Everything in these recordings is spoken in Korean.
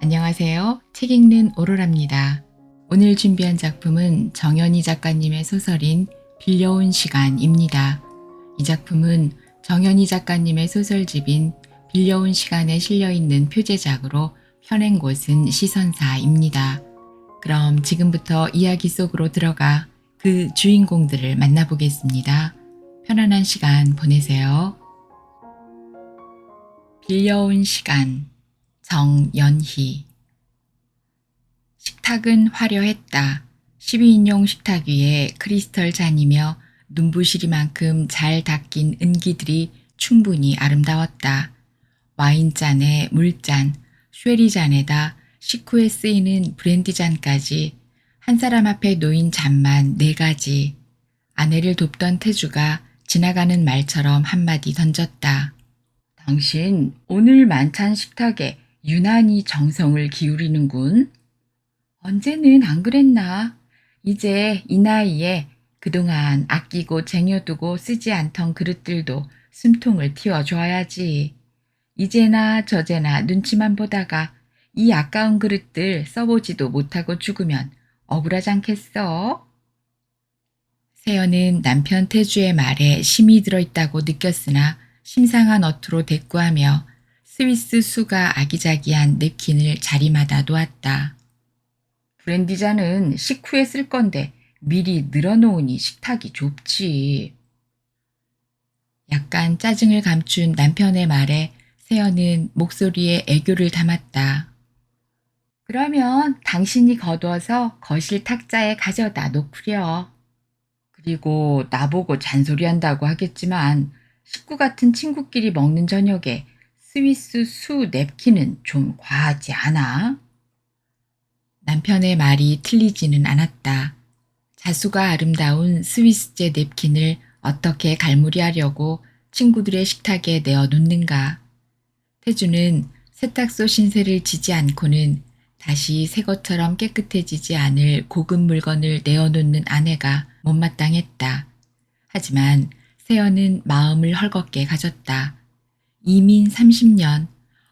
안녕하세요. 책 읽는 오로라입니다. 오늘 준비한 작품은 정연희 작가님의 소설인 빌려온 시간입니다. 이 작품은 정연희 작가님의 소설집인 빌려온 시간에 실려있는 표제작으로 펴낸 곳은 시선사입니다. 그럼 지금부터 이야기 속으로 들어가 그 주인공들을 만나보겠습니다. 편안한 시간 보내세요. 빌려온 시간, 정연희. 식탁은 화려했다. 12인용 식탁 위에 크리스털 잔이며 눈부시리만큼 잘 닦인 은기들이 충분히 아름다웠다. 와인잔에 물잔, 쉐리잔에다 식후에 쓰이는 브랜디잔까지 한 사람 앞에 놓인 잔만 4가지. 아내를 돕던 태주가 지나가는 말처럼 한마디 던졌다. 당신 오늘 만찬 식탁에 유난히 정성을 기울이는군. 언제는 안 그랬나? 이제 이 나이에 그동안 아끼고 쟁여두고 쓰지 않던 그릇들도 숨통을 틔워줘야지. 이제나 저제나 눈치만 보다가 이 아까운 그릇들 써보지도 못하고 죽으면 억울하지 않겠어? 세연은 남편 태주의 말에 심이 들어있다고 느꼈으나 심상한 어투로 대꾸하며 스위스 수가 아기자기한 냅킨을 자리마다 놓았다. 브랜디잔은 식후에 쓸 건데 미리 늘어놓으니 식탁이 좁지. 약간 짜증을 감춘 남편의 말에 세연은 목소리에 애교를 담았다. 그러면 당신이 거두어서 거실 탁자에 가져다 놓구려. 그리고 나보고 잔소리한다고 하겠지만 식구 같은 친구끼리 먹는 저녁에 스위스 수 냅킨은 좀 과하지 않아? 남편의 말이 틀리지는 않았다. 자수가 아름다운 스위스제 냅킨을 어떻게 갈무리하려고 친구들의 식탁에 내어 놓는가. 태주는 세탁소 신세를 지지 않고는 다시 새 것처럼 깨끗해지지 않을 고급 물건을 내어놓는 아내가 못마땅했다. 하지만 세연은 마음을 헐겁게 가졌다. 이민 30년,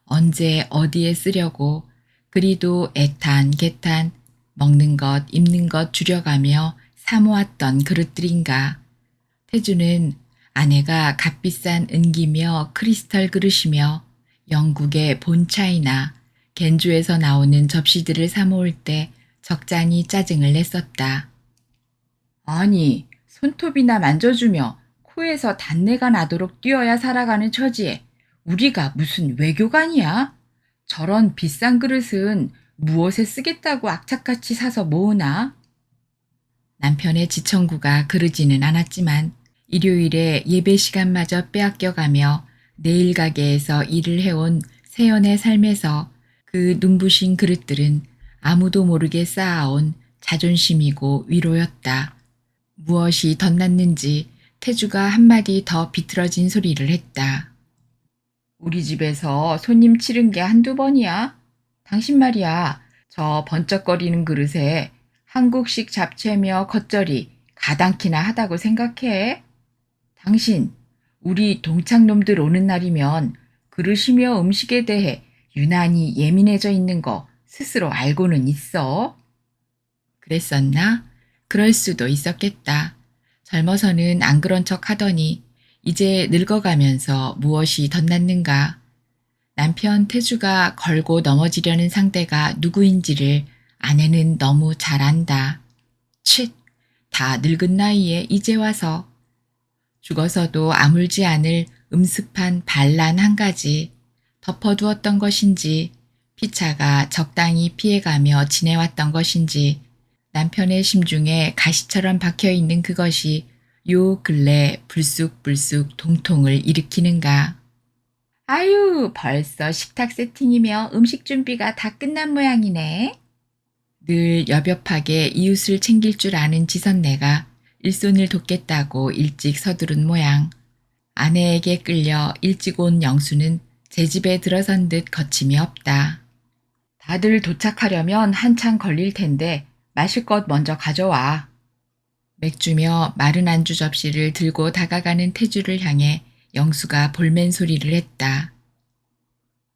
언제 어디에 쓰려고 그리도 애탄 개탄 먹는 것 입는 것 줄여가며 사모았던 그릇들인가. 태주는 아내가 값비싼 은기며 크리스털 그릇이며 영국의 본차이나 겐주에서 나오는 접시들을 사모을 때 적잖이 짜증을 냈었다. 아니, 손톱이나 만져주며 코에서 단내가 나도록 뛰어야 살아가는 처지에 우리가 무슨 외교관이야? 저런 비싼 그릇은 무엇에 쓰겠다고 악착같이 사서 모으나? 남편의 지청구가 그르지는 않았지만 일요일에 예배 시간마저 빼앗겨가며 내일 가게에서 일을 해온 세연의 삶에서 그 눈부신 그릇들은 아무도 모르게 쌓아온 자존심이고 위로였다. 무엇이 덧났는지 태주가 한마디 더 비틀어진 소리를 했다. 우리 집에서 손님 치른 게 한두 번이야? 당신 말이야, 저 번쩍거리는 그릇에 한국식 잡채며 겉절이 가당키나 하다고 생각해? 당신, 우리 동창놈들 오는 날이면 그릇이며 음식에 대해 유난히 예민해져 있는 거 스스로 알고는 있어? 그랬었나? 그럴 수도 있었겠다. 젊어서는 안 그런 척 하더니 이제 늙어가면서 무엇이 덧났는가. 남편 태주가 걸고 넘어지려는 상대가 누구인지를 아내는 너무 잘 안다. 칫! 다 늙은 나이에 이제 와서. 죽어서도 아물지 않을 음습한 반란 한 가지 덮어두었던 것인지 피차가 적당히 피해가며 지내왔던 것인지 남편의 심중에 가시처럼 박혀있는 그것이 요 근래 불쑥불쑥 동통을 일으키는가. 아유, 벌써 식탁 세팅이며 음식 준비가 다 끝난 모양이네. 늘 여벽하게 이웃을 챙길 줄 아는 지선내가 일손을 돕겠다고 일찍 서두른 모양. 아내에게 끌려 일찍 온 영수는 제 집에 들어선 듯 거침이 없다. 다들 도착하려면 한참 걸릴 텐데 마실 것 먼저 가져와. 맥주며 마른 안주 접시를 들고 다가가는 태주를 향해 영수가 볼멘 소리를 했다.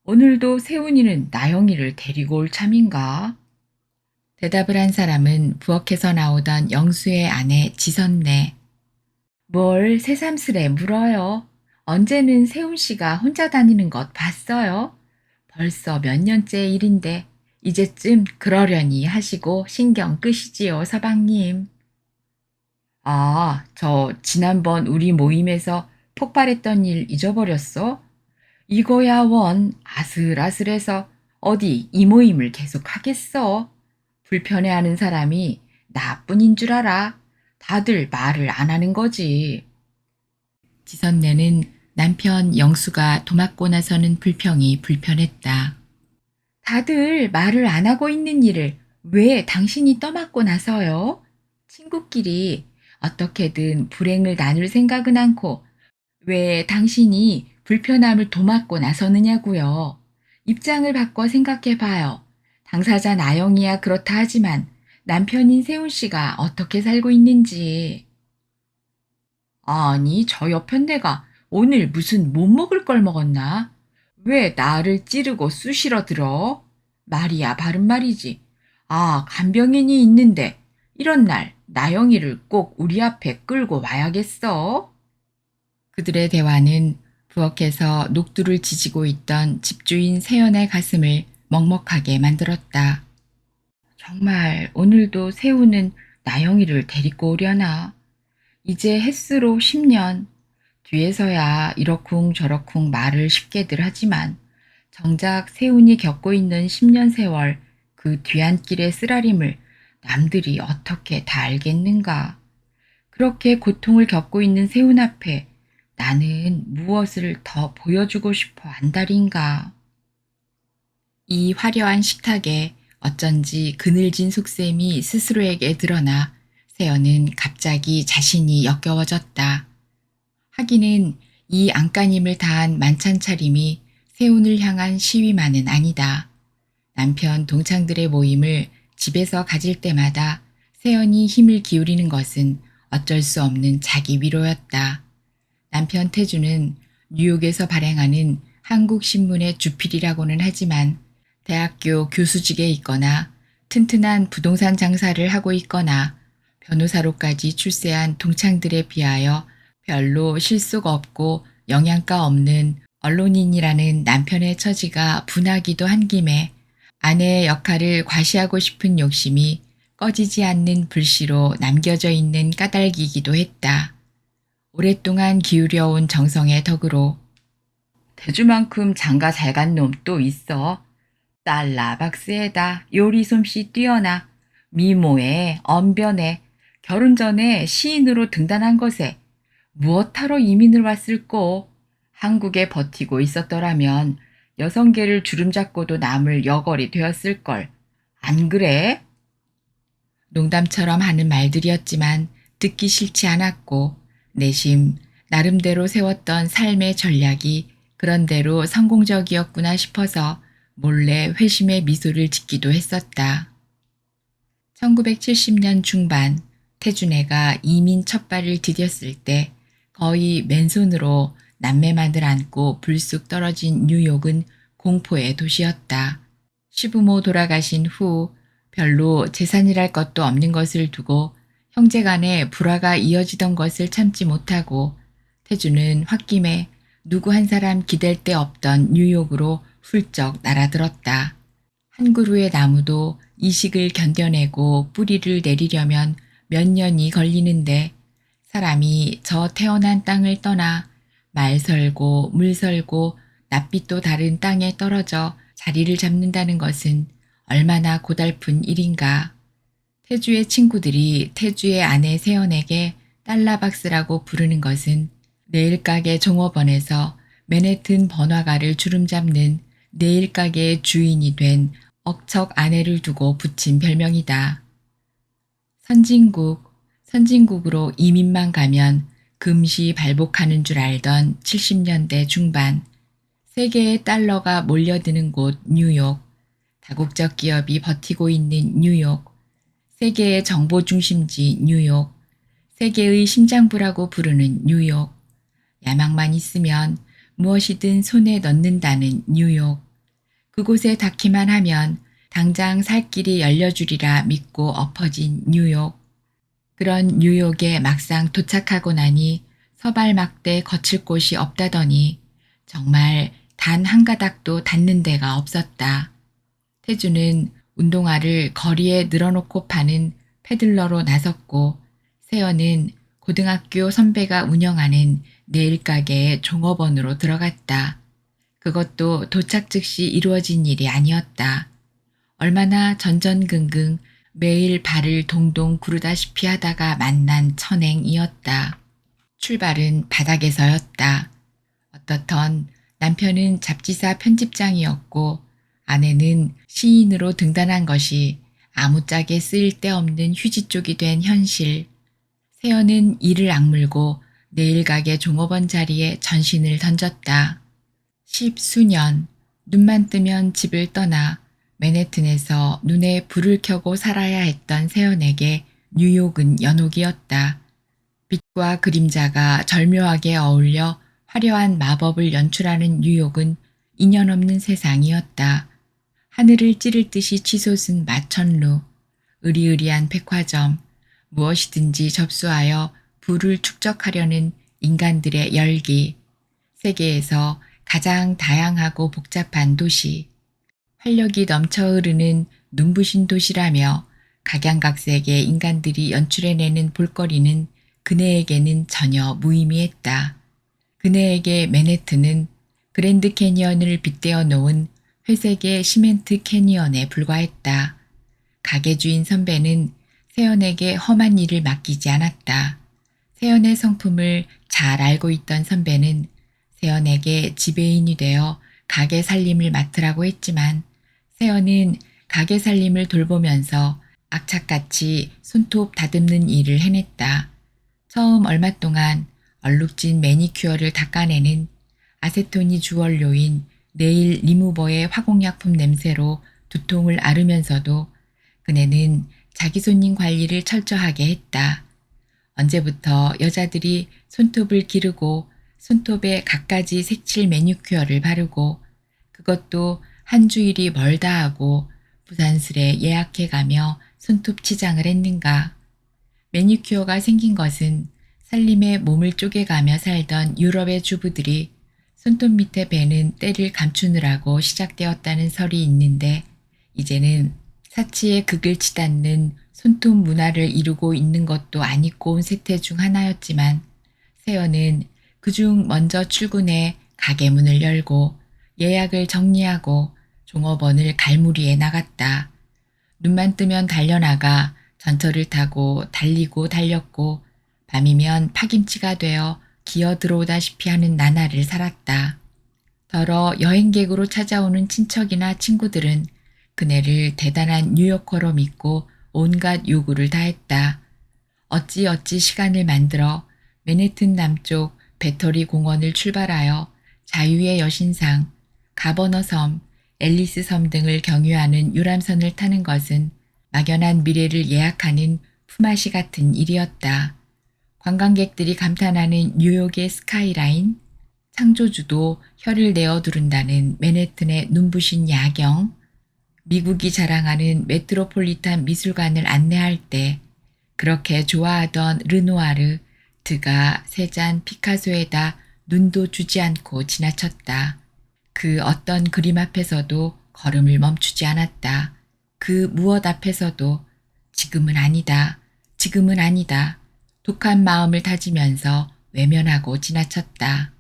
오늘도 세훈이는 나영이를 데리고 올 참인가? 대답을 한 사람은 부엌에서 나오던 영수의 아내 지선네. 뭘 새삼스레 물어요. 언제는 세훈 씨가 혼자 다니는 것 봤어요? 벌써 몇 년째 일인데 이제쯤 그러려니 하시고 신경 끄시지요, 서방님. 아, 저 지난번 우리 모임에서 폭발했던 일 잊어버렸어? 이거야 원 아슬아슬해서 어디 이 모임을 계속 하겠어? 불편해하는 사람이 나뿐인 줄 알아. 다들 말을 안 하는 거지. 지선네는 남편 영수가 도맡고 나서는 불평이 불편했다. 다들 말을 안 하고 있는 일을 왜 당신이 떠맡고 나서요? 친구끼리 어떻게든 불행을 나눌 생각은 않고 왜 당신이 불편함을 도맡고 나서느냐고요. 입장을 바꿔 생각해 봐요. 당사자 나영이야 그렇다 하지만 남편인 세훈 씨가 어떻게 살고 있는지. 아니, 저 여편네가 오늘 무슨 못 먹을 걸 먹었나? 왜 나를 찌르고 쑤시러 들어? 말이야, 바른 말이지. 아, 간병인이 있는데 이런 날 나영이를 꼭 우리 앞에 끌고 와야겠어? 그들의 대화는 부엌에서 녹두를 지지고 있던 집주인 세연의 가슴을 먹먹하게 만들었다. 정말 오늘도 세우는 나영이를 데리고 오려나? 이제 햇수로 10년. 뒤에서야 이러쿵 저러쿵 말을 쉽게들 하지만 정작 세훈이 겪고 있는 10년 세월 그 뒤안길의 쓰라림을 남들이 어떻게 다 알겠는가? 그렇게 고통을 겪고 있는 세훈 앞에 나는 무엇을 더 보여주고 싶어 안달인가? 이 화려한 식탁에 어쩐지 그늘진 속셈이 스스로에게 드러나 세연은 갑자기 자신이 역겨워졌다. 하기는 이 안간힘을 다한 만찬 차림이 세훈을 향한 시위만은 아니다. 남편 동창들의 모임을 집에서 가질 때마다 세연이 힘을 기울이는 것은 어쩔 수 없는 자기 위로였다. 남편 태주는 뉴욕에서 발행하는 한국신문의 주필이라고는 하지만 대학교 교수직에 있거나 튼튼한 부동산 장사를 하고 있거나 변호사로까지 출세한 동창들에 비하여 별로 실속 없고 영양가 없는 언론인이라는 남편의 처지가 분하기도 한 김에 아내의 역할을 과시하고 싶은 욕심이 꺼지지 않는 불씨로 남겨져 있는 까닭이기도 했다. 오랫동안 기울여온 정성의 덕으로 대주만큼 장가 잘 간 놈 또 있어. 달라 박스에다 요리 솜씨 뛰어나 미모에 언변에 결혼 전에 시인으로 등단한 것에 무엇하러 이민을 왔을꼬. 한국에 버티고 있었더라면 여성계를 주름잡고도 남을 여걸이 되었을걸. 안 그래? 농담처럼 하는 말들이었지만 듣기 싫지 않았고 내심 나름대로 세웠던 삶의 전략이 그런대로 성공적이었구나 싶어서 몰래 회심의 미소를 짓기도 했었다. 1970년 중반 태준애가 이민 첫 발을 디뎠을 때 거의 맨손으로 남매만을 안고 불쑥 떨어진 뉴욕은 공포의 도시였다. 시부모 돌아가신 후 별로 재산이랄 것도 없는 것을 두고 형제간에 불화가 이어지던 것을 참지 못하고 태주는 홧김에 누구 한 사람 기댈 데 없던 뉴욕으로 훌쩍 날아들었다. 한 그루의 나무도 이식을 견뎌내고 뿌리를 내리려면 몇 년이 걸리는데 사람이 저 태어난 땅을 떠나 말 설고 물 설고 낯빛도 다른 땅에 떨어져 자리를 잡는다는 것은 얼마나 고달픈 일인가. 태주의 친구들이 태주의 아내 세연에게 달러박스라고 부르는 것은 네일가게 종업원에서 맨해튼 번화가를 주름잡는 네일가게의 주인이 된 억척 아내를 두고 붙인 별명이다. 선진국으로 이민만 가면 금시 발복하는 줄 알던 70년대 중반 세계의 달러가 몰려드는 곳 뉴욕, 다국적 기업이 버티고 있는 뉴욕, 세계의 정보 중심지 뉴욕, 세계의 심장부라고 부르는 뉴욕, 야망만 있으면 무엇이든 손에 넣는다는 뉴욕, 그곳에 닿기만 하면 당장 살 길이 열려주리라 믿고 엎어진 뉴욕. 그런 뉴욕에 막상 도착하고 나니 서발막대 거칠 곳이 없다더니 정말 단 한 가닥도 닿는 데가 없었다. 태주는 운동화를 거리에 늘어놓고 파는 패들러로 나섰고 세연은 고등학교 선배가 운영하는 네일가게의 종업원으로 들어갔다. 그것도 도착 즉시 이루어진 일이 아니었다. 얼마나 전전긍긍 매일 발을 동동 구르다시피 하다가 만난 천행이었다. 출발은 바닥에서였다. 어떻던 남편은 잡지사 편집장이었고 아내는 시인으로 등단한 것이 아무짝에 쓰일 데 없는 휴지 쪽이 된 현실. 세연은 이를 악물고 네일가게 종업원 자리에 전신을 던졌다. 10수년, 눈만 뜨면 집을 떠나 맨해튼에서 눈에 불을 켜고 살아야 했던 세연에게 뉴욕은 연옥이었다. 빛과 그림자가 절묘하게 어울려 화려한 마법을 연출하는 뉴욕은 인연 없는 세상이었다. 하늘을 찌를 듯이 치솟은 마천루, 으리으리한 백화점, 무엇이든지 접수하여 부를 축적하려는 인간들의 열기, 세계에서 가장 다양하고 복잡한 도시, 활력이 넘쳐 흐르는 눈부신 도시라며 각양각색의 인간들이 연출해내는 볼거리는 그네에게는 전혀 무의미했다. 그네에게 맨해튼은 그랜드 캐니언을 빗대어 놓은 회색의 시멘트 캐니언에 불과했다. 가게 주인 선배는 세연에게 험한 일을 맡기지 않았다. 세연의 성품을 잘 알고 있던 선배는 세연에게 지배인이 되어 가게 살림을 맡으라고 했지만 세연은 가게 살림을 돌보면서 악착같이 손톱 다듬는 일을 해냈다. 처음 얼마 동안 얼룩진 매니큐어를 닦아내는 아세톤이 주원료인 네일 리무버의 화공약품 냄새로 두통을 앓으면서도 그네는 자기 손님 관리를 철저하게 했다. 언제부터 여자들이 손톱을 기르고 손톱에 갖가지 색칠 매니큐어를 바르고 그것도 한 주일이 멀다 하고 부산스레 예약해가며 손톱 치장을 했는가. 매니큐어가 생긴 것은 살림에 몸을 쪼개가며 살던 유럽의 주부들이 손톱 밑에 베는 때를 감추느라고 시작되었다는 설이 있는데 이제는 사치의 극을 치닫는 손톱 문화를 이루고 있는 것도 아니고 온 세태 중 하나였지만 세연은 그중 먼저 출근해 가게 문을 열고 예약을 정리하고 종업원을 갈무리해 나갔다. 눈만 뜨면 달려나가 전철을 타고 달리고 달렸고 밤이면 파김치가 되어 기어 들어오다시피 하는 나날을 살았다. 더러 여행객으로 찾아오는 친척이나 친구들은 그네를 대단한 뉴요커로 믿고 온갖 요구를 다했다. 어찌어찌 시간을 만들어 맨해튼 남쪽 배터리 공원을 출발하여 자유의 여신상, 가버너 섬, 앨리스 섬 등을 경유하는 유람선을 타는 것은 막연한 미래를 예약하는 품앗이 같은 일이었다. 관광객들이 감탄하는 뉴욕의 스카이라인, 창조주도 혀를 내어 두른다는 맨해튼의 눈부신 야경, 미국이 자랑하는 메트로폴리탄 미술관을 안내할 때 그렇게 좋아하던 르누아르, 드가, 세잔, 피카소에다 눈도 주지 않고 지나쳤다. 그 어떤 그림 앞에서도 걸음을 멈추지 않았다. 그 무엇 앞에서도 지금은 아니다. 지금은 아니다. 독한 마음을 다지면서 외면하고 지나쳤다.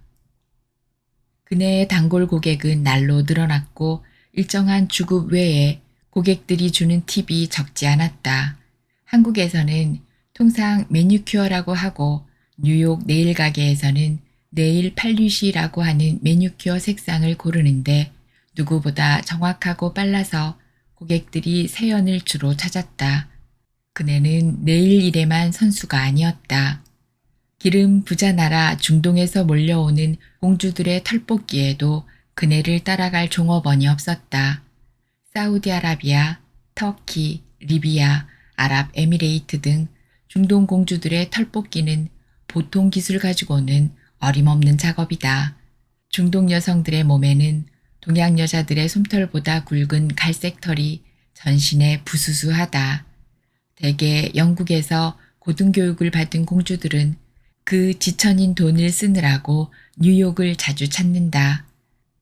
그네의 단골 고객은 날로 늘어났고 일정한 주급 외에 고객들이 주는 팁이 적지 않았다. 한국에서는 통상 매니큐어라고 하고 뉴욕 네일 가게에서는 네일 팔리쉬라고 하는 매니큐어 색상을 고르는데 누구보다 정확하고 빨라서 고객들이 세연을 주로 찾았다. 그네는 네일 일에만 선수가 아니었다. 기름 부자 나라 중동에서 몰려오는 공주들의 털뽑기에도 그네를 따라갈 종업원이 없었다. 사우디아라비아, 터키, 리비아, 아랍에미레이트 등 중동 공주들의 털뽑기는 보통 기술 가지고는 어림없는 작업이다. 중동 여성들의 몸에는 동양 여자들의 솜털보다 굵은 갈색 털이 전신에 부수수하다. 대개 영국에서 고등교육을 받은 공주들은 그 지천인 돈을 쓰느라고 뉴욕을 자주 찾는다.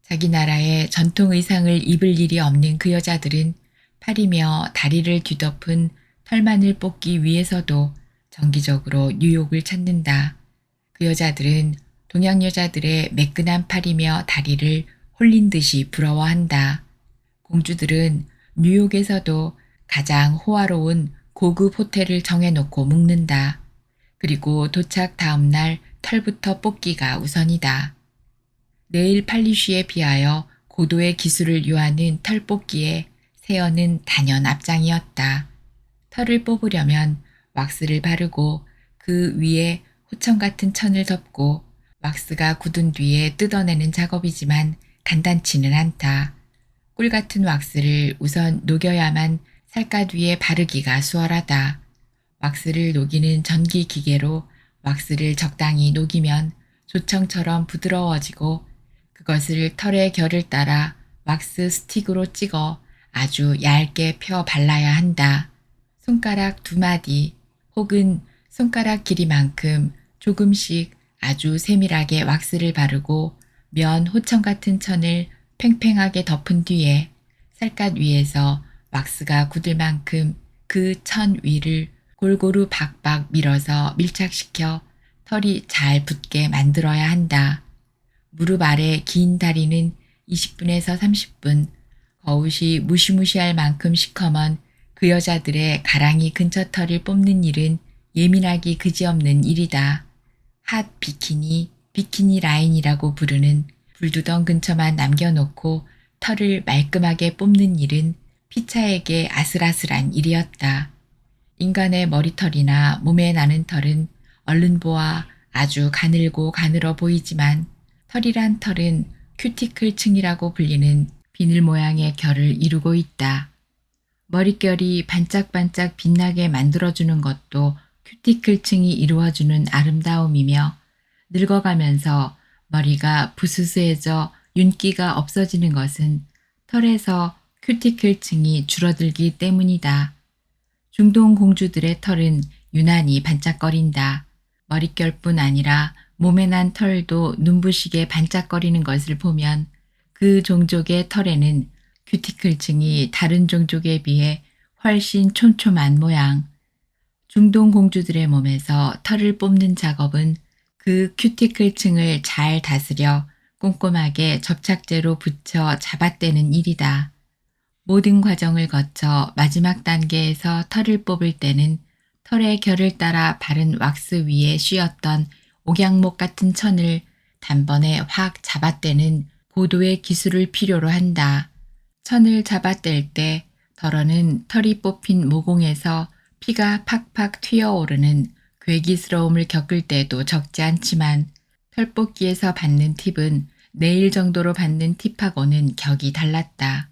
자기 나라의 전통 의상을 입을 일이 없는 그 여자들은 팔이며 다리를 뒤덮은 털만을 뽑기 위해서도 정기적으로 뉴욕을 찾는다. 그 여자들은 동양 여자들의 매끈한 팔이며 다리를 홀린 듯이 부러워한다. 공주들은 뉴욕에서도 가장 호화로운 고급 호텔을 정해놓고 묵는다. 그리고 도착 다음 날 털부터 뽑기가 우선이다. 네일 팔리쉬에 비하여 고도의 기술을 요하는 털 뽑기에 세연은 단연 앞장이었다. 털을 뽑으려면 왁스를 바르고 그 위에 호청 같은 천을 덮고 왁스가 굳은 뒤에 뜯어내는 작업이지만 간단치는 않다. 꿀 같은 왁스를 우선 녹여야만 살갗 위에 바르기가 수월하다. 왁스를 녹이는 전기 기계로 왁스를 적당히 녹이면 조청처럼 부드러워지고 그것을 털의 결을 따라 왁스 스틱으로 찍어 아주 얇게 펴 발라야 한다. 손가락 2마디 혹은 손가락 길이만큼 조금씩 아주 세밀하게 왁스를 바르고 면 호청 같은 천을 팽팽하게 덮은 뒤에 살갗 위에서 왁스가 굳을 만큼 그 천 위를 골고루 박박 밀어서 밀착시켜 털이 잘 붙게 만들어야 한다. 무릎 아래 긴 다리는 20분에서 30분, 거웃이 무시무시할 만큼 시커먼 그 여자들의 가랑이 근처 털을 뽑는 일은 예민하기 그지없는 일이다. 핫 비키니, 비키니 라인이라고 부르는 불두덩 근처만 남겨놓고 털을 말끔하게 뽑는 일은 피차에게 아슬아슬한 일이었다. 인간의 머리털이나 몸에 나는 털은 얼른 보아 아주 가늘고 가늘어 보이지만 털이란 털은 큐티클층이라고 불리는 비늘 모양의 결을 이루고 있다. 머릿결이 반짝반짝 빛나게 만들어주는 것도 큐티클층이 이루어주는 아름다움이며 늙어가면서 머리가 부스스해져 윤기가 없어지는 것은 털에서 큐티클층이 줄어들기 때문이다. 중동 공주들의 털은 유난히 반짝거린다. 머릿결뿐 아니라 몸에 난 털도 눈부시게 반짝거리는 것을 보면 그 종족의 털에는 큐티클층이 다른 종족에 비해 훨씬 촘촘한 모양. 중동 공주들의 몸에서 털을 뽑는 작업은 그 큐티클층을 잘 다스려 꼼꼼하게 접착제로 붙여 잡아떼는 일이다. 모든 과정을 거쳐 마지막 단계에서 털을 뽑을 때는 털의 결을 따라 바른 왁스 위에 씌었던 옥양목 같은 천을 단번에 확 잡아떼는 고도의 기술을 필요로 한다. 천을 잡아뗄 때 덜어는 털이 뽑힌 모공에서 피가 팍팍 튀어오르는 괴기스러움을 겪을 때도 적지 않지만 털뽑기에서 받는 팁은 네일 정도로 받는 팁하고는 격이 달랐다.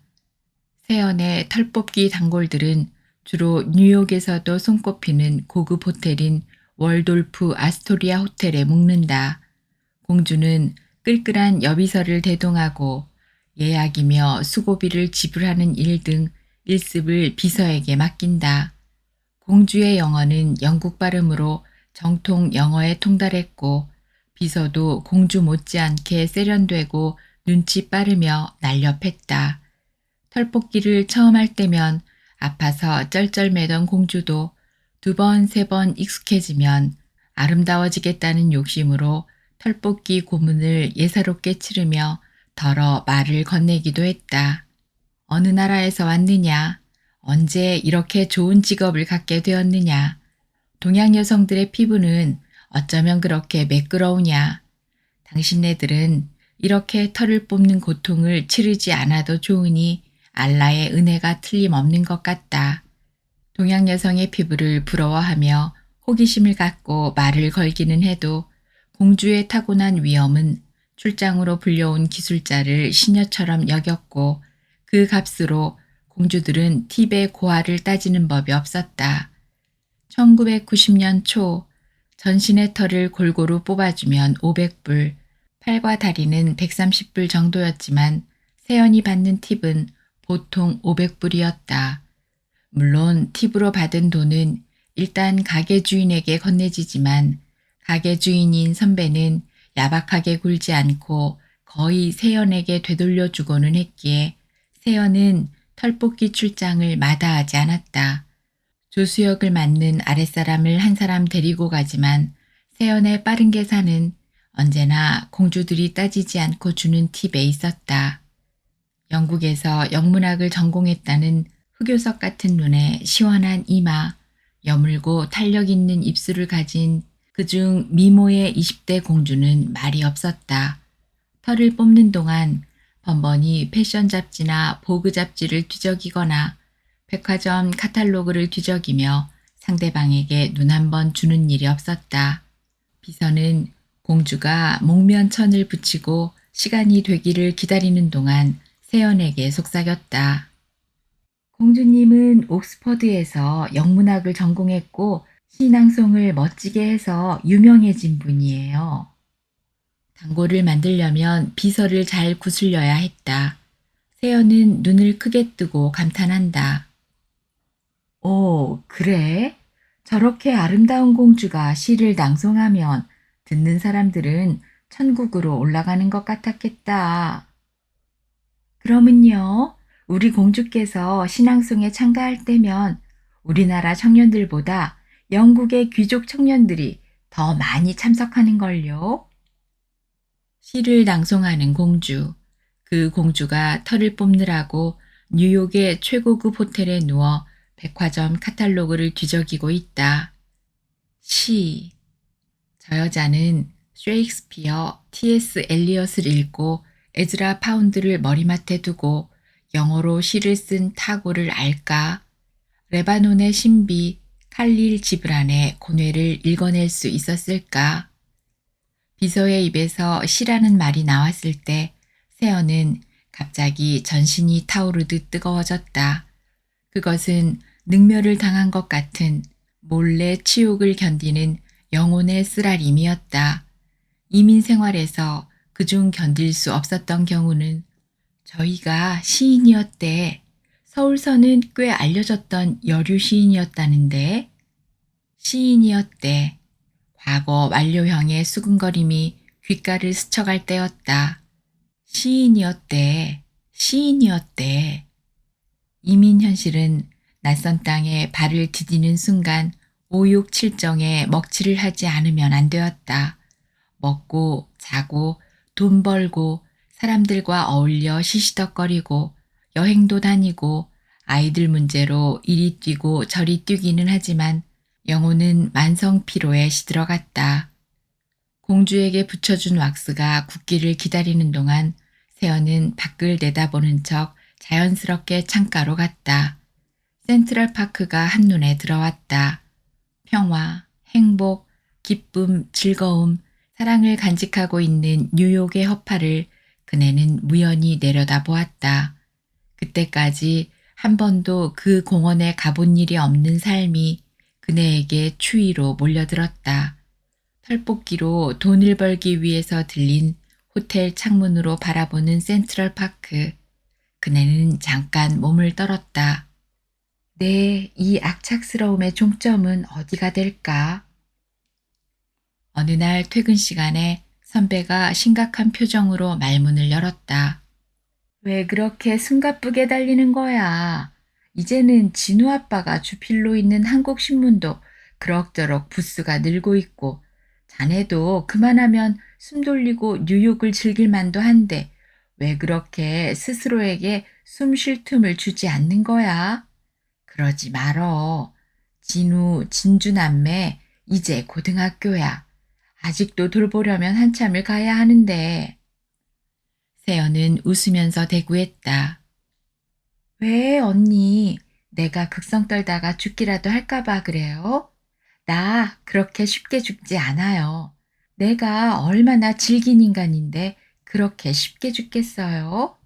세연의 털뽑기 단골들은 주로 뉴욕에서도 손꼽히는 고급 호텔인 월돌프 아스토리아 호텔에 묵는다. 공주는 끌끌한 여비서를 대동하고 예약이며 수고비를 지불하는 일 등 일습을 비서에게 맡긴다. 공주의 영어는 영국 발음으로 정통 영어에 통달했고 비서도 공주 못지않게 세련되고 눈치 빠르며 날렵했다. 털뽑기를 처음 할 때면 아파서 쩔쩔매던 공주도 2번, 3번 익숙해지면 아름다워지겠다는 욕심으로 털뽑기 고문을 예사롭게 치르며 덜어 말을 건네기도 했다. 어느 나라에서 왔느냐? 언제 이렇게 좋은 직업을 갖게 되었느냐? 동양 여성들의 피부는 어쩌면 그렇게 매끄러우냐? 당신네들은 이렇게 털을 뽑는 고통을 치르지 않아도 좋으니 알라의 은혜가 틀림없는 것 같다. 동양 여성의 피부를 부러워하며 호기심을 갖고 말을 걸기는 해도 공주의 타고난 위엄은 출장으로 불려온 기술자를 시녀처럼 여겼고 그 값으로 공주들은 팁의 고하를 따지는 법이 없었다. 1990년 초 전신의 털을 골고루 뽑아주면 500불, 팔과 다리는 130불 정도였지만 세연이 받는 팁은 보통 500불이었다. 물론 팁으로 받은 돈은 일단 가게 주인에게 건네지지만 가게 주인인 선배는 야박하게 굴지 않고 거의 세연에게 되돌려주고는 했기에 세연은 털뽑기 출장을 마다하지 않았다. 조수역을 맡는 아랫사람을 한 사람 데리고 가지만 세연의 빠른 계산은 언제나 공주들이 따지지 않고 주는 팁에 있었다. 영국에서 영문학을 전공했다는 흑요석 같은 눈에 시원한 이마, 여물고 탄력 있는 입술을 가진 그중 미모의 20대 공주는 말이 없었다. 털을 뽑는 동안 번번이 패션 잡지나 보그 잡지를 뒤적이거나 백화점 카탈로그를 뒤적이며 상대방에게 눈 한 번 주는 일이 없었다. 비서는 공주가 목면천을 붙이고 시간이 되기를 기다리는 동안 세연에게 속삭였다. 공주님은 옥스퍼드에서 영문학을 전공했고 시낭송을 멋지게 해서 유명해진 분이에요. 단골을 만들려면 비서를 잘 구슬려야 했다. 세연은 눈을 크게 뜨고 감탄한다. 오, 그래? 저렇게 아름다운 공주가 시를 낭송하면 듣는 사람들은 천국으로 올라가는 것 같았겠다. 그러면요, 우리 공주께서 신앙송에 참가할 때면 우리나라 청년들보다 영국의 귀족 청년들이 더 많이 참석하는 걸요. 시를 낭송하는 공주. 그 공주가 털을 뽑느라고 뉴욕의 최고급 호텔에 누워 백화점 카탈로그를 뒤적이고 있다. 시. 저 여자는 셰익스피어, T.S. 엘리엇을 읽고 에즈라 파운드를 머리맡에 두고 영어로 시를 쓴 타고를 알까? 레바논의 신비 칼릴 지브란의 고뇌를 읽어낼 수 있었을까? 비서의 입에서 시라는 말이 나왔을 때 세연은 갑자기 전신이 타오르듯 뜨거워졌다. 그것은 능멸을 당한 것 같은 몰래 치욕을 견디는 영혼의 쓰라림이었다. 이민 생활에서 그중 견딜 수 없었던 경우는 저희가 시인이었대. 서울서는 꽤 알려졌던 여류 시인이었다는데 시인이었대. 과거 완료형의 수근거림이 귓가를 스쳐갈 때였다. 시인이었대. 시인이었대. 이민 현실은 낯선 땅에 발을 디디는 순간 오육칠정에 먹칠을 하지 않으면 안 되었다. 먹고 자고 돈 벌고 사람들과 어울려 시시덕거리고 여행도 다니고 아이들 문제로 이리 뛰고 저리 뛰기는 하지만 영혼은 만성 피로에 시들어갔다. 공주에게 붙여준 왁스가 굳기를 기다리는 동안 세연은 밖을 내다보는 척 자연스럽게 창가로 갔다. 센트럴파크가 한눈에 들어왔다. 평화, 행복, 기쁨, 즐거움, 사랑을 간직하고 있는 뉴욕의 허파를 그네는 무연히 내려다보았다. 그때까지 한 번도 그 공원에 가본 일이 없는 삶이 그네에게 추위로 몰려들었다. 털뽑기로 돈을 벌기 위해서 들린 호텔 창문으로 바라보는 센트럴파크. 그네는 잠깐 몸을 떨었다. 네, 이 악착스러움의 종점은 어디가 될까? 어느 날 퇴근 시간에 선배가 심각한 표정으로 말문을 열었다. 왜 그렇게 숨가쁘게 달리는 거야? 이제는 진우 아빠가 주필로 있는 한국신문도 그럭저럭 부스가 늘고 있고 자네도 그만하면 숨 돌리고 뉴욕을 즐길 만도 한데 왜 그렇게 스스로에게 숨 쉴 틈을 주지 않는 거야? 그러지 말어. 진우, 진주남매 이제 고등학교야. 아직도 돌보려면 한참을 가야 하는데. 세연은 웃으면서 대꾸했다. 왜 언니, 내가 극성 떨다가 죽기라도 할까봐 그래요? 나 그렇게 쉽게 죽지 않아요. 내가 얼마나 질긴 인간인데 그렇게 쉽게 죽겠어요?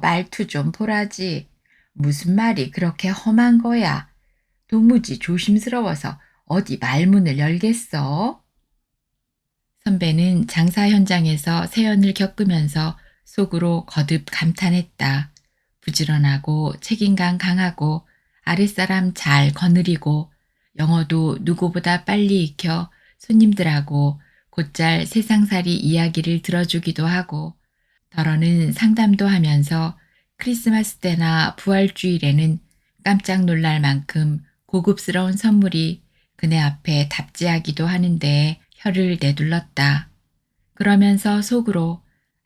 말투 좀 보라지. 무슨 말이 그렇게 험한 거야? 도무지 조심스러워서 어디 말문을 열겠어? 선배는 장사 현장에서 세연을 겪으면서 속으로 거듭 감탄했다. 부지런하고 책임감 강하고 아랫사람 잘 거느리고 영어도 누구보다 빨리 익혀 손님들하고 곧잘 세상살이 이야기를 들어주기도 하고 덜어는 상담도 하면서 크리스마스 때나 부활주일에는 깜짝 놀랄 만큼 고급스러운 선물이 그네 앞에 답지하기도 하는데 혀를 내둘렀다. 그러면서 속으로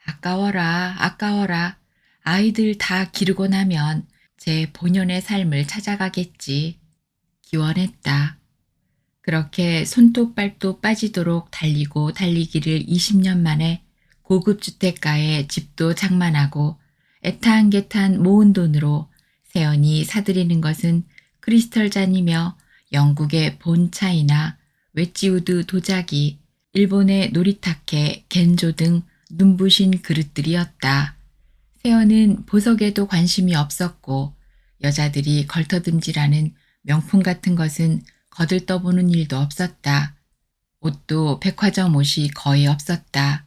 아까워라, 아까워라. 아이들 다 기르고 나면 제 본연의 삶을 찾아가겠지. 기원했다. 그렇게 손톱 발톱 빠지도록 달리고 달리기를 20년 만에 고급 주택가에 집도 장만하고 애타한개탄 모은 돈으로 세연이 사들이는 것은 크리스털 잔이며 영국의 본 차이나 웨지우드 도자기, 일본의 노리타케, 겐조 등 눈부신 그릇들이었다. 세연은 보석에도 관심이 없었고 여자들이 걸터듬질하는 명품 같은 것은 거들떠보는 일도 없었다. 옷도 백화점 옷이 거의 없었다.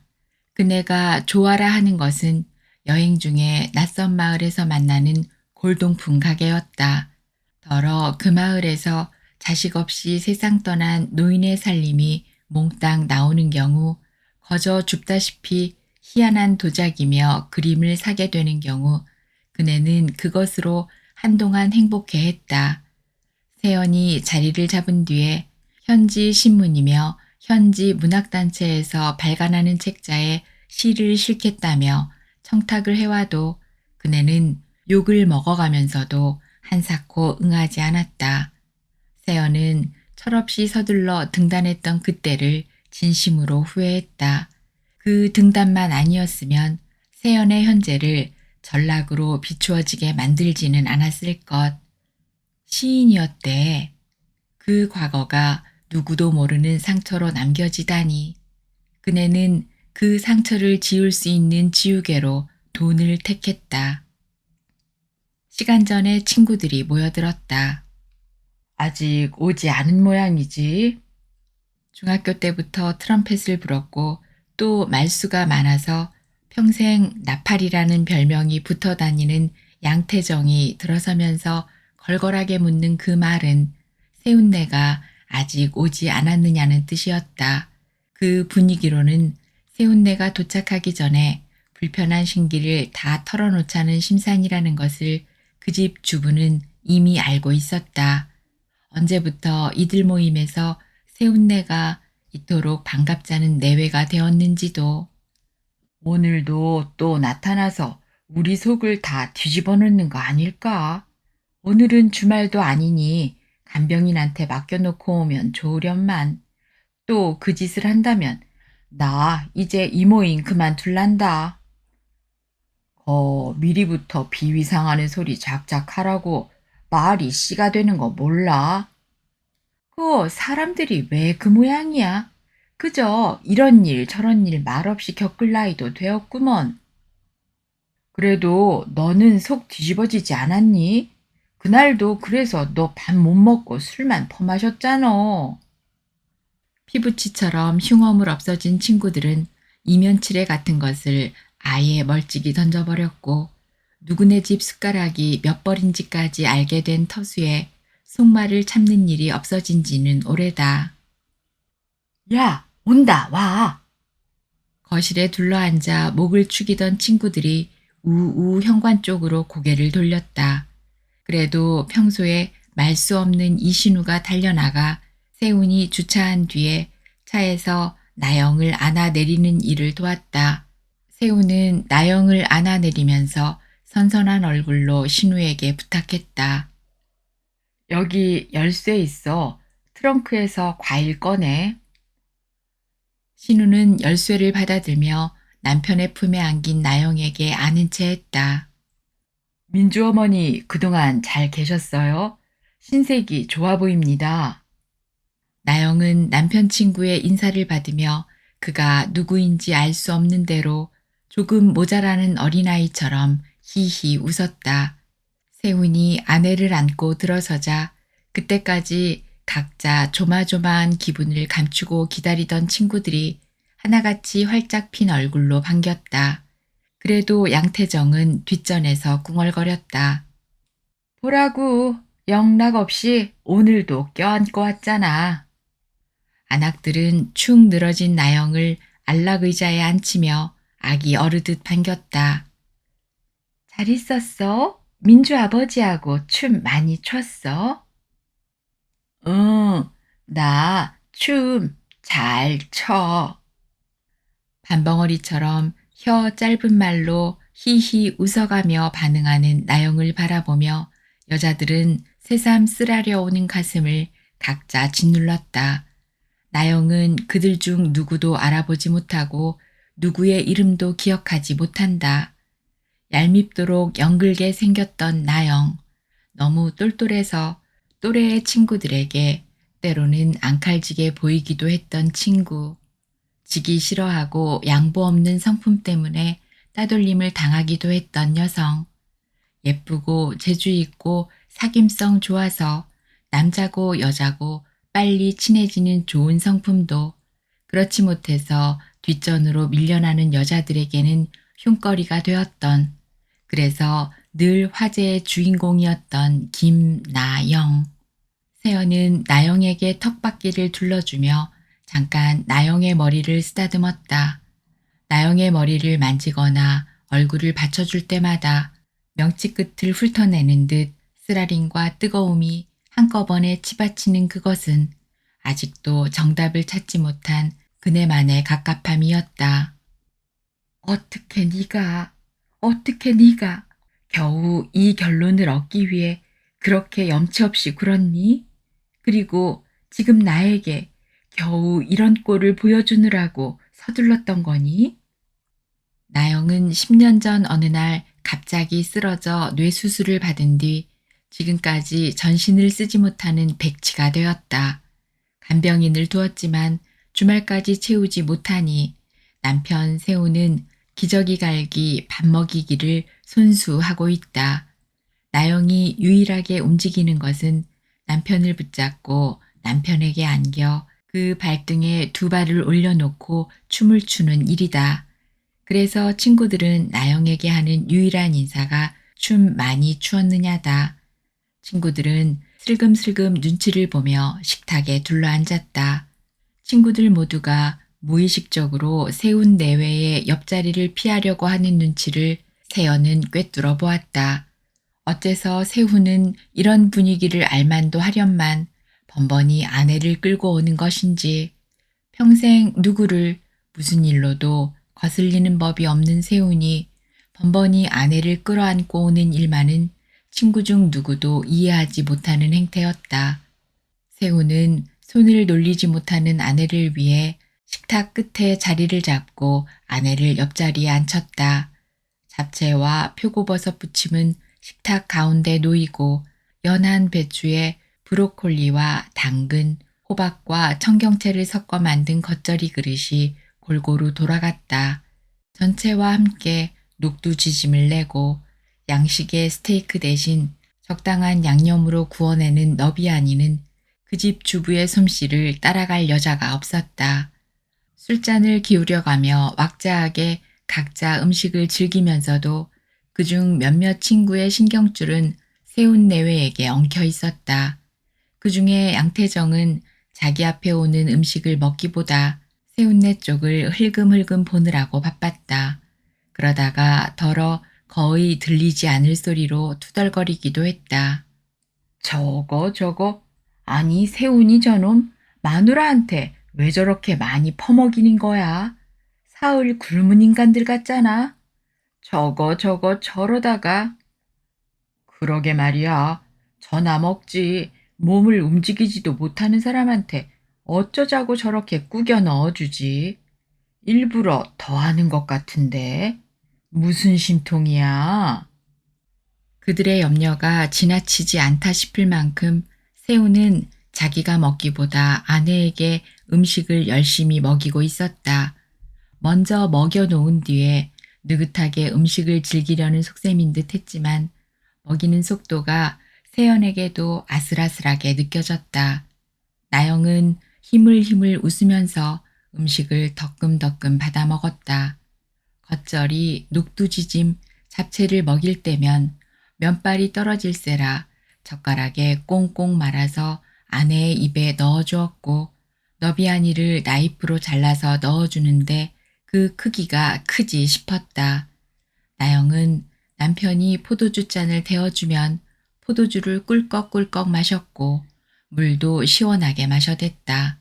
그네가 좋아라 하는 것은 여행 중에 낯선 마을에서 만나는 골동품 가게였다. 더러 그 마을에서 자식 없이 세상 떠난 노인의 살림이 몽땅 나오는 경우 거저 줍다시피 희한한 도자기며 그림을 사게 되는 경우 그네는 그것으로 한동안 행복해했다. 세연이 자리를 잡은 뒤에 현지 신문이며 현지 문학단체에서 발간하는 책자에 시를 실겠다며 청탁을 해와도 그네는 욕을 먹어가면서도 한사코 응하지 않았다. 세연은 철없이 서둘러 등단했던 그때를 진심으로 후회했다. 그 등단만 아니었으면 세연의 현재를 전락으로 비추어지게 만들지는 않았을 것. 시인이었대. 그 과거가 누구도 모르는 상처로 남겨지다니. 그네는 그 상처를 지울 수 있는 지우개로 돈을 택했다. 시간 전에 친구들이 모여들었다. 아직 오지 않은 모양이지. 중학교 때부터 트럼펫을 불었고 또 말수가 많아서 평생 나팔이라는 별명이 붙어 다니는 양태정이 들어서면서 걸걸하게 묻는 그 말은 세운내가 아직 오지 않았느냐는 뜻이었다. 그 분위기로는 세운내가 도착하기 전에 불편한 신기를 다 털어놓자는 심산이라는 것을 그 집 주부는 이미 알고 있었다. 언제부터 이들 모임에서 세운내가 이토록 반갑자는 내외가 되었는지도. 오늘도 또 나타나서 우리 속을 다 뒤집어 놓는 거 아닐까? 오늘은 주말도 아니니 간병인한테 맡겨놓고 오면 좋으련만. 또 그 짓을 한다면 나 이제 이모인 그만둘란다. 미리부터 비위상하는 소리 작작 하라고 말이 씨가 되는 거 몰라? 사람들이 왜 그 모양이야? 그저 이런 일 저런 일 말없이 겪을 나이도 되었구먼. 그래도 너는 속 뒤집어지지 않았니? 그날도 그래서 너 밥 못 먹고 술만 퍼마셨잖아. 피부치처럼 흉어물 없어진 친구들은 이면치레 같은 것을 아예 멀찍이 던져버렸고 누구네 집 숟가락이 몇 벌인지까지 알게 된 터수에 속말을 참는 일이 없어진 지는 오래다. 야, 온다, 와. 거실에 둘러앉아 목을 축이던 친구들이 우우 현관 쪽으로 고개를 돌렸다. 그래도 평소에 말 수 없는 이신우가 달려나가 세운이 주차한 뒤에 차에서 나영을 안아내리는 일을 도왔다. 세운은 나영을 안아내리면서 선선한 얼굴로 신우에게 부탁했다. 여기 열쇠 있어. 트렁크에서 과일 꺼내. 신우는 열쇠를 받아들며 남편의 품에 안긴 나영에게 아는 체 했다. 민주 어머니 그동안 잘 계셨어요? 신색이 좋아 보입니다. 나영은 남편 친구의 인사를 받으며 그가 누구인지 알 수 없는 대로 조금 모자라는 어린아이처럼 히히 웃었다. 세훈이 아내를 안고 들어서자 그때까지 각자 조마조마한 기분을 감추고 기다리던 친구들이 하나같이 활짝 핀 얼굴로 반겼다. 그래도 양태정은 뒷전에서 궁얼거렸다. 보라고 영락 없이 오늘도 껴안고 왔잖아. 안악들은 축 늘어진 나영을 안락의자에 앉히며 아기 어르듯 반겼다. 잘 있었어? 민주 아버지하고 춤 많이 췄어? 응, 나 춤 잘 춰. 반벙어리처럼 혀 짧은 말로 히히 웃어가며 반응하는 나영을 바라보며 여자들은 새삼 쓰라려 오는 가슴을 각자 짓눌렀다. 나영은 그들 중 누구도 알아보지 못하고 누구의 이름도 기억하지 못한다. 얄밉도록 연글게 생겼던 나영. 너무 똘똘해서 또래의 친구들에게 때로는 앙칼지게 보이기도 했던 친구. 지기 싫어하고 양보 없는 성품 때문에 따돌림을 당하기도 했던 여성. 예쁘고 재주 있고 사귐성 좋아서 남자고 여자고 빨리 친해지는 좋은 성품도 그렇지 못해서 뒷전으로 밀려나는 여자들에게는 흉거리가 되었던 그래서 늘 화제의 주인공이었던 김나영. 세연은 나영에게 턱받기를 둘러주며 잠깐 나영의 머리를 쓰다듬었다. 나영의 머리를 만지거나 얼굴을 받쳐줄 때마다 명치 끝을 훑어내는 듯 쓰라림과 뜨거움이 한꺼번에 치받치는 그것은 아직도 정답을 찾지 못한 그네만의 갑갑함이었다. 어떻게 네가 겨우 이 결론을 얻기 위해 그렇게 염치 없이 굴었니? 그리고 지금 나에게 겨우 이런 꼴을 보여주느라고 서둘렀던 거니? 나영은 10년 전 어느 날 갑자기 쓰러져 뇌수술을 받은 뒤 지금까지 전신을 쓰지 못하는 백치가 되었다. 간병인을 두었지만 주말까지 채우지 못하니 남편 세우는 기저귀 갈기 밥 먹이기를 손수하고 있다. 나영이 유일하게 움직이는 것은 남편을 붙잡고 남편에게 안겨 그 발등에 두 발을 올려놓고 춤을 추는 일이다. 그래서 친구들은 나영에게 하는 유일한 인사가 춤 많이 추었느냐다. 친구들은 슬금슬금 눈치를 보며 식탁에 둘러앉았다. 친구들 모두가 무의식적으로 세운 내외의 옆자리를 피하려고 하는 눈치를 세연은 꿰뚫어 보았다. 어째서 세훈은 이런 분위기를 알만도 하련만 번번이 아내를 끌고 오는 것인지 평생 누구를 무슨 일로도 거슬리는 법이 없는 세훈이 번번이 아내를 끌어안고 오는 일만은 친구 중 누구도 이해하지 못하는 행태였다. 세훈은 손을 놀리지 못하는 아내를 위해 식탁 끝에 자리를 잡고 아내를 옆자리에 앉혔다. 잡채와 표고버섯 부침은 식탁 가운데 놓이고 연한 배추에 브로콜리와 당근, 호박과 청경채를 섞어 만든 겉절이 그릇이 골고루 돌아갔다. 전체와 함께 녹두지짐을 내고 양식의 스테이크 대신 적당한 양념으로 구워내는 너비아니는 그 집 주부의 솜씨를 따라갈 여자가 없었다. 술잔을 기울여가며 왁자하게 각자 음식을 즐기면서도 그중 몇몇 친구의 신경줄은 세운 내외에게 엉켜 있었다. 그중에 양태정은 자기 앞에 오는 음식을 먹기보다 세운내 쪽을 흘금흘금 보느라고 바빴다. 그러다가 덜어 거의 들리지 않을 소리로 투덜거리기도 했다. 저거, 아니 세운이 저놈 마누라한테 왜 저렇게 많이 퍼먹이는 거야? 사흘 굶은 인간들 같잖아. 저거 저러다가. 그러게 말이야. 저나 먹지. 몸을 움직이지도 못하는 사람한테 어쩌자고 저렇게 꾸겨 넣어주지. 일부러 더 하는 것 같은데. 무슨 심통이야? 그들의 염려가 지나치지 않다 싶을 만큼 세우는 자기가 먹기보다 아내에게 음식을 열심히 먹이고 있었다. 먼저 먹여놓은 뒤에 느긋하게 음식을 즐기려는 속셈인 듯 했지만 먹이는 속도가 세연에게도 아슬아슬하게 느껴졌다. 나영은 힘을 웃으면서 음식을 덕금덕금 받아 먹었다. 겉절이, 녹두지짐, 잡채를 먹일 때면 면발이 떨어질세라 젓가락에 꽁꽁 말아서 아내의 입에 넣어주었고 너비아니를 나이프로 잘라서 넣어주는데 그 크기가 크지 싶었다. 나영은 남편이 포도주 잔을 데워주면 포도주를 꿀꺽꿀꺽 마셨고 물도 시원하게 마셔댔다.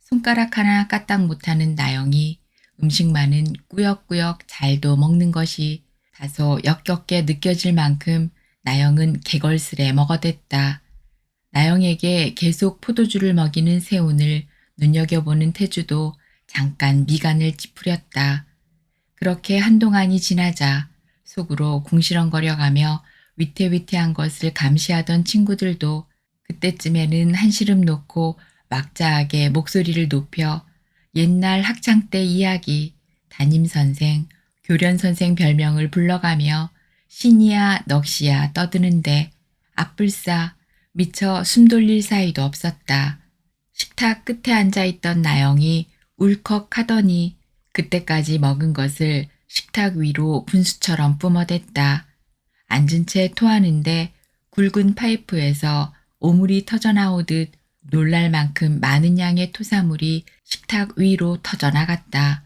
손가락 하나 까딱 못하는 나영이 음식만은 꾸역꾸역 잘도 먹는 것이 다소 역겹게 느껴질 만큼 나영은 개걸스레 먹어댔다. 나영에게 계속 포도주를 먹이는 세운을 눈여겨보는 태주도 잠깐 미간을 찌푸렸다. 그렇게 한동안이 지나자 속으로 궁시렁거려가며 위태위태한 것을 감시하던 친구들도 그때쯤에는 한시름 놓고 막자하게 목소리를 높여 옛날 학창 때 이야기, 담임선생, 교련선생 별명을 불러가며 신이야 넋이야 떠드는데 앞불싸 미처 숨 돌릴 사이도 없었다. 식탁 끝에 앉아있던 나영이 울컥하더니 그때까지 먹은 것을 식탁 위로 분수처럼 뿜어댔다. 앉은 채 토하는데 굵은 파이프에서 오물이 터져나오듯 놀랄 만큼 많은 양의 토사물이 식탁 위로 터져나갔다.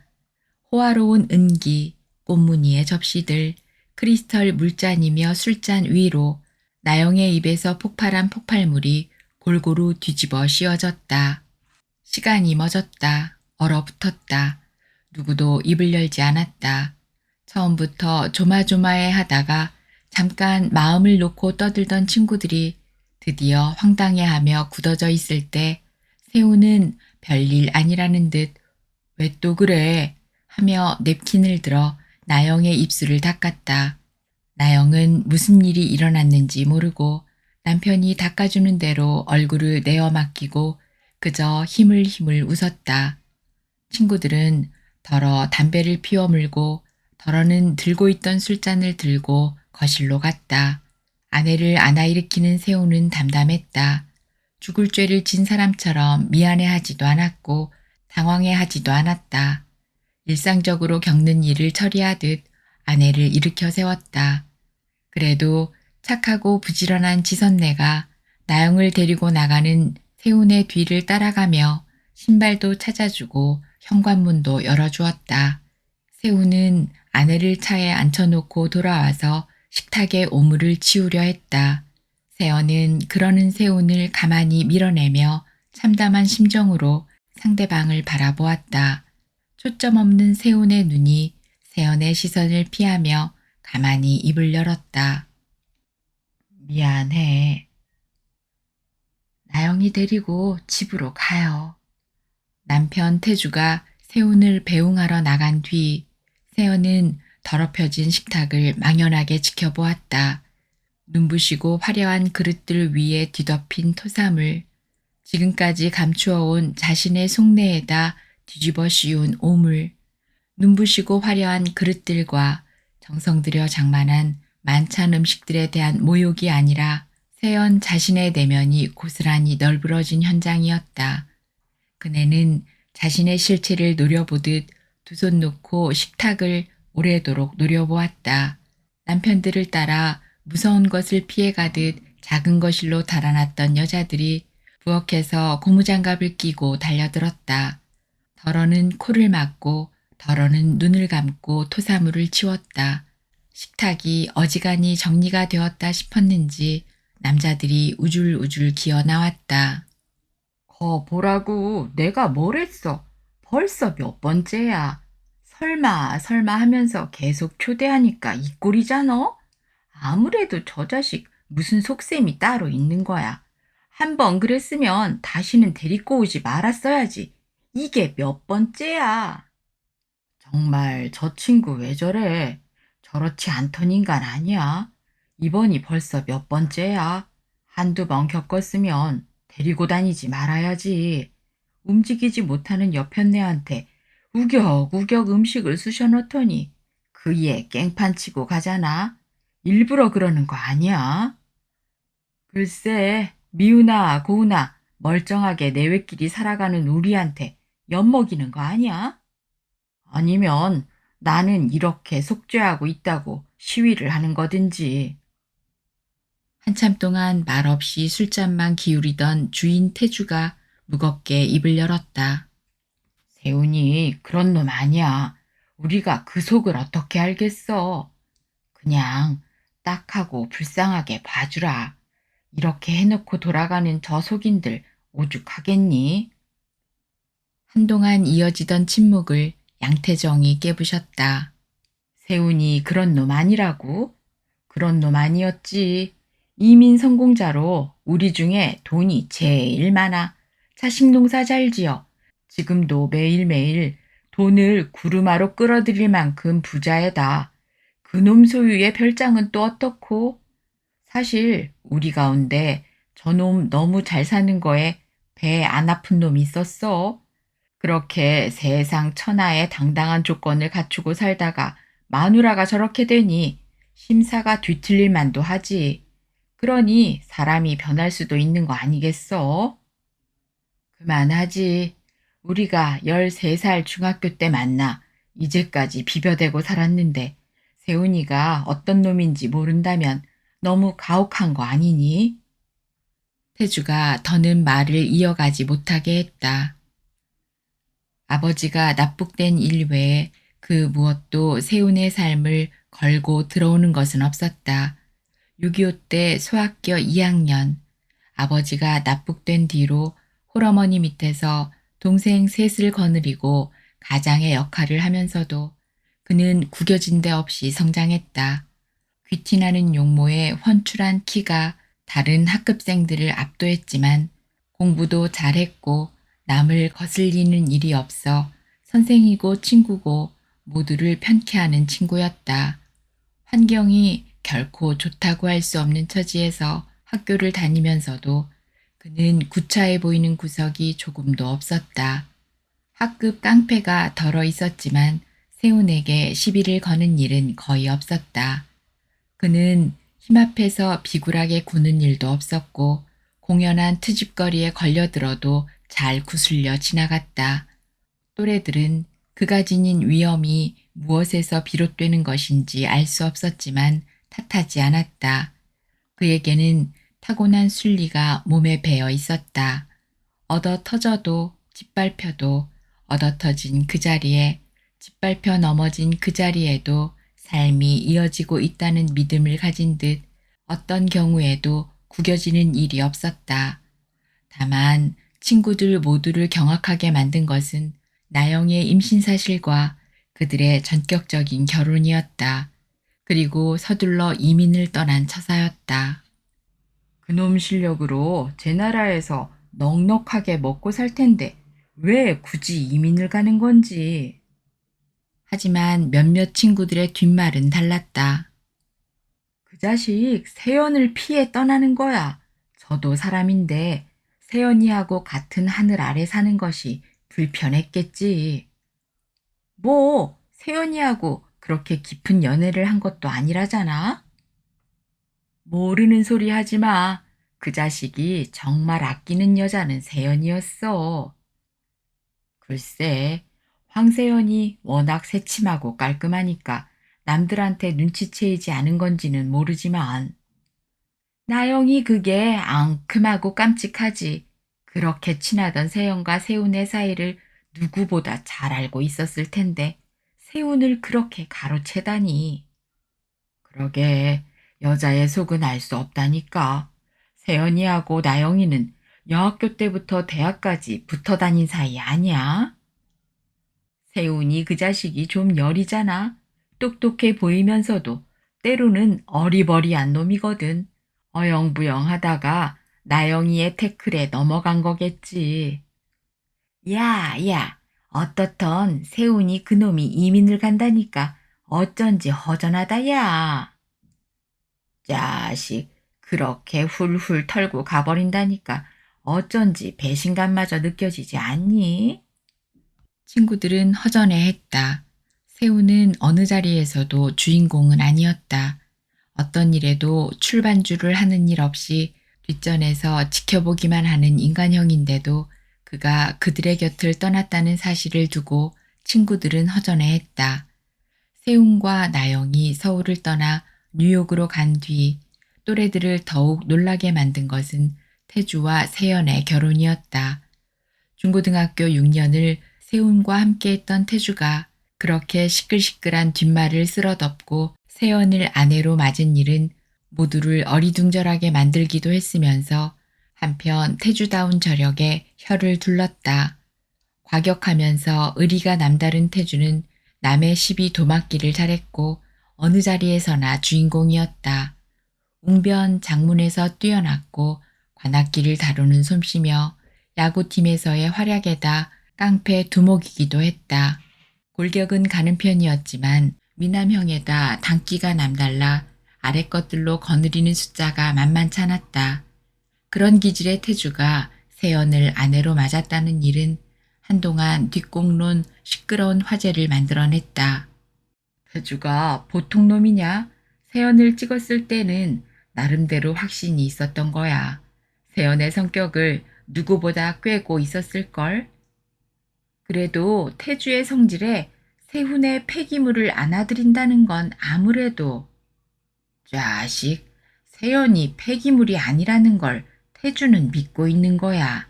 호화로운 은기, 꽃무늬의 접시들, 크리스털 물잔이며 술잔 위로 나영의 입에서 폭발한 폭발물이 골고루 뒤집어 씌워졌다. 시간이 멎었다. 얼어붙었다. 누구도 입을 열지 않았다. 처음부터 조마조마해 하다가 잠깐 마음을 놓고 떠들던 친구들이 드디어 황당해하며 굳어져 있을 때 세우는 별일 아니라는 듯 왜 또 그래 하며 냅킨을 들어 나영의 입술을 닦았다. 나영은 무슨 일이 일어났는지 모르고 남편이 닦아주는 대로 얼굴을 내어 맡기고 그저 힘을 웃었다. 친구들은 덜어 담배를 피워 물고 덜어는 들고 있던 술잔을 들고 거실로 갔다. 아내를 안아일으키는 세우는 담담했다. 죽을 죄를 진 사람처럼 미안해하지도 않았고 당황해하지도 않았다. 일상적으로 겪는 일을 처리하듯 아내를 일으켜 세웠다. 그래도 착하고 부지런한 지선내가 나영을 데리고 나가는 세운의 뒤를 따라가며 신발도 찾아주고 현관문도 열어주었다. 세운은 아내를 차에 앉혀놓고 돌아와서 식탁에 오물을 치우려 했다. 세연은 그러는 세운을 가만히 밀어내며 참담한 심정으로 상대방을 바라보았다. 초점 없는 세운의 눈이 세연의 시선을 피하며 가만히 입을 열었다. 미안해. 나영이 데리고 집으로 가요. 남편 태주가 세운을 배웅하러 나간 뒤 세연은 더럽혀진 식탁을 망연하게 지켜보았다. 눈부시고 화려한 그릇들 위에 뒤덮인 토사물, 지금까지 감추어온 자신의 속내에다 뒤집어 씌운 오물, 눈부시고 화려한 그릇들과 정성 들여 장만한 만찬 음식들에 대한 모욕이 아니라 세연 자신의 내면이 고스란히 널브러진 현장이었다. 그네는 자신의 실체를 노려보듯 두 손 놓고 식탁을 오래도록 노려보았다. 남편들을 따라 무서운 것을 피해가듯 작은 거실로 달아났던 여자들이 부엌에서 고무장갑을 끼고 달려들었다. 덜어는 코를 막고 덜어는 눈을 감고 토사물을 치웠다. 식탁이 어지간히 정리가 되었다 싶었는지 남자들이 우줄우줄 기어 나왔다. 거 보라고 내가 뭘 했어. 벌써 몇 번째야. 설마 하면서 계속 초대하니까 이 꼴이잖아. 아무래도 저 자식 무슨 속셈이 따로 있는 거야. 한 번 그랬으면 다시는 데리고 오지 말았어야지. 이게 몇 번째야. 정말 저 친구 왜 저래? 저렇지 않던 인간 아니야. 이번이 벌써 몇 번째야. 한두 번 겪었으면 데리고 다니지 말아야지. 움직이지 못하는 여편네한테 우격우격 음식을 쑤셔넣더니 그이에 깽판 치고 가잖아. 일부러 그러는 거 아니야? 글쎄, 미우나 고우나 멀쩡하게 내외끼리 살아가는 우리한테 엿먹이는 거 아니야? 아니면 나는 이렇게 속죄하고 있다고 시위를 하는 거든지. 한참 동안 말없이 술잔만 기울이던 주인 태주가 무겁게 입을 열었다. 세훈이 그런 놈 아니야. 우리가 그 속을 어떻게 알겠어. 그냥 딱하고 불쌍하게 봐주라. 이렇게 해놓고 돌아가는 저 속인들 오죽하겠니? 한동안 이어지던 침묵을 양태정이 깨부셨다. 세훈이 그런 놈 아니라고? 그런 놈 아니었지. 이민 성공자로 우리 중에 돈이 제일 많아. 자식 농사 잘 지어. 지금도 매일매일 돈을 구루마로 끌어들일 만큼 부자애다. 그놈 소유의 별장은 또 어떻고? 사실 우리 가운데 저놈 너무 잘 사는 거에 배 안 아픈 놈이 있었어. 그렇게 세상 천하의 당당한 조건을 갖추고 살다가 마누라가 저렇게 되니 심사가 뒤틀릴 만도 하지. 그러니 사람이 변할 수도 있는 거 아니겠어? 그만하지. 우리가 13살 중학교 때 만나 이제까지 비벼대고 살았는데 세훈이가 어떤 놈인지 모른다면 너무 가혹한 거 아니니? 태주가 더는 말을 이어가지 못하게 했다. 아버지가 납북된 일 외에 그 무엇도 세훈의 삶을 걸고 들어오는 것은 없었다. 6.25 때 소학교 2학년, 아버지가 납북된 뒤로 홀어머니 밑에서 동생 셋을 거느리고 가장의 역할을 하면서도 그는 구겨진 데 없이 성장했다. 귀티나는 용모에 훤출한 키가 다른 학급생들을 압도했지만 공부도 잘했고 남을 거슬리는 일이 없어 선생이고 친구고 모두를 편케 하는 친구였다. 환경이 결코 좋다고 할 수 없는 처지에서 학교를 다니면서도 그는 구차해 보이는 구석이 조금도 없었다. 학급 깡패가 덜어 있었지만 세훈에게 시비를 거는 일은 거의 없었다. 그는 힘 앞에서 비굴하게 구는 일도 없었고 공연한 트집거리에 걸려들어도 잘 구슬려 지나갔다. 또래들은 그가 지닌 위험이 무엇에서 비롯되는 것인지 알 수 없었지만 탓하지 않았다. 그에게는 타고난 순리가 몸에 배어 있었다. 얻어 터져도 짓밟혀도 얻어 터진 그 자리에 짓밟혀 넘어진 그 자리에도 삶이 이어지고 있다는 믿음을 가진 듯 어떤 경우에도 구겨지는 일이 없었다. 다만 친구들 모두를 경악하게 만든 것은 나영의 임신 사실과 그들의 전격적인 결혼이었다. 그리고 서둘러 이민을 떠난 처사였다. 그놈 실력으로 제 나라에서 넉넉하게 먹고 살 텐데 왜 굳이 이민을 가는 건지. 하지만 몇몇 친구들의 뒷말은 달랐다. 그 자식 세연을 피해 떠나는 거야. 저도 사람인데 세연이하고 같은 하늘 아래 사는 것이 불편했겠지. 뭐 세연이하고 그렇게 깊은 연애를 한 것도 아니라잖아. 모르는 소리 하지 마. 그 자식이 정말 아끼는 여자는 세연이었어. 글쎄, 황세연이 워낙 새침하고 깔끔하니까 남들한테 눈치채이지 않은 건지는 모르지만 나영이 그게 앙큼하고 깜찍하지. 그렇게 친하던 세연과 세훈의 사이를 누구보다 잘 알고 있었을 텐데 세훈을 그렇게 가로채다니. 그러게 여자의 속은 알 수 없다니까. 세연이하고 나영이는 여학교 때부터 대학까지 붙어 다닌 사이 아니야? 세훈이 그 자식이 좀 열이잖아. 똑똑해 보이면서도 때로는 어리버리한 놈이거든. 어영부영 하다가 나영이의 태클에 넘어간 거겠지. 야, 야, 어떻던 세훈이 그놈이 이민을 간다니까 어쩐지 허전하다, 야. 자식, 그렇게 훌훌 털고 가버린다니까 어쩐지 배신감마저 느껴지지 않니? 친구들은 허전해했다. 세훈은 어느 자리에서도 주인공은 아니었다. 어떤 일에도 출반주를 하는 일 없이 뒷전에서 지켜보기만 하는 인간형인데도 그가 그들의 곁을 떠났다는 사실을 두고 친구들은 허전해했다. 세훈과 나영이 서울을 떠나 뉴욕으로 간 뒤 또래들을 더욱 놀라게 만든 것은 태주와 세연의 결혼이었다. 중고등학교 6년을 세훈과 함께했던 태주가 그렇게 시끌시끌한 뒷말을 쓸어덮고 세연을 아내로 맞은 일은 모두를 어리둥절하게 만들기도 했으면서 한편 태주다운 저력에 혀를 둘렀다. 과격하면서 의리가 남다른 태주는 남의 시비 도맡기를 잘했고 어느 자리에서나 주인공이었다. 웅변 장문에서 뛰어났고 관악기를 다루는 솜씨며 야구팀에서의 활약에다 깡패 두목이기도 했다. 골격은 가는 편이었지만 미남형에다 단기가 남달라 아래 것들로 거느리는 숫자가 만만찮았다. 그런 기질의 태주가 세연을 아내로 맞았다는 일은 한동안 뒷공론 시끄러운 화제를 만들어냈다. 태주가 보통 놈이냐? 세연을 찍었을 때는 나름대로 확신이 있었던 거야. 세연의 성격을 누구보다 꿰고 있었을걸? 그래도 태주의 성질에 세훈의 폐기물을 안아들인다는 건 아무래도 자식, 세연이 폐기물이 아니라는 걸 태주는 믿고 있는 거야.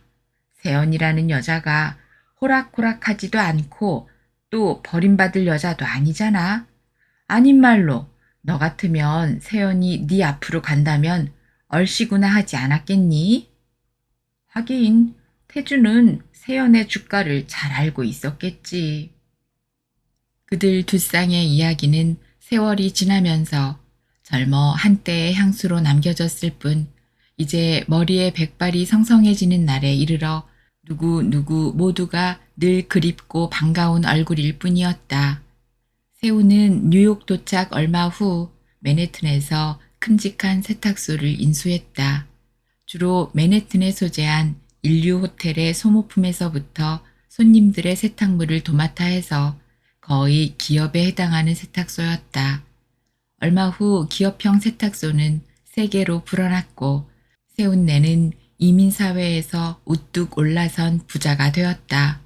세연이라는 여자가 호락호락하지도 않고 또 버림받을 여자도 아니잖아. 아닌 말로 너 같으면 세연이 네 앞으로 간다면 얼씨구나 하지 않았겠니? 하긴 태주는 세연의 주가를 잘 알고 있었겠지. 그들 두 쌍의 이야기는 세월이 지나면서 젊어 한때의 향수로 남겨졌을 뿐 이제 머리에 백발이 성성해지는 날에 이르러 누구 모두가 늘 그립고 반가운 얼굴일 뿐이었다. 세훈은 뉴욕 도착 얼마 후 맨해튼에서 큼직한 세탁소를 인수했다. 주로 맨해튼에 소재한 인류 호텔의 소모품에서부터 손님들의 세탁물을 도맡아 해서 거의 기업에 해당하는 세탁소였다. 얼마 후 기업형 세탁소는 세계로 불어났고 세훈네는 이민사회에서 우뚝 올라선 부자가 되었다.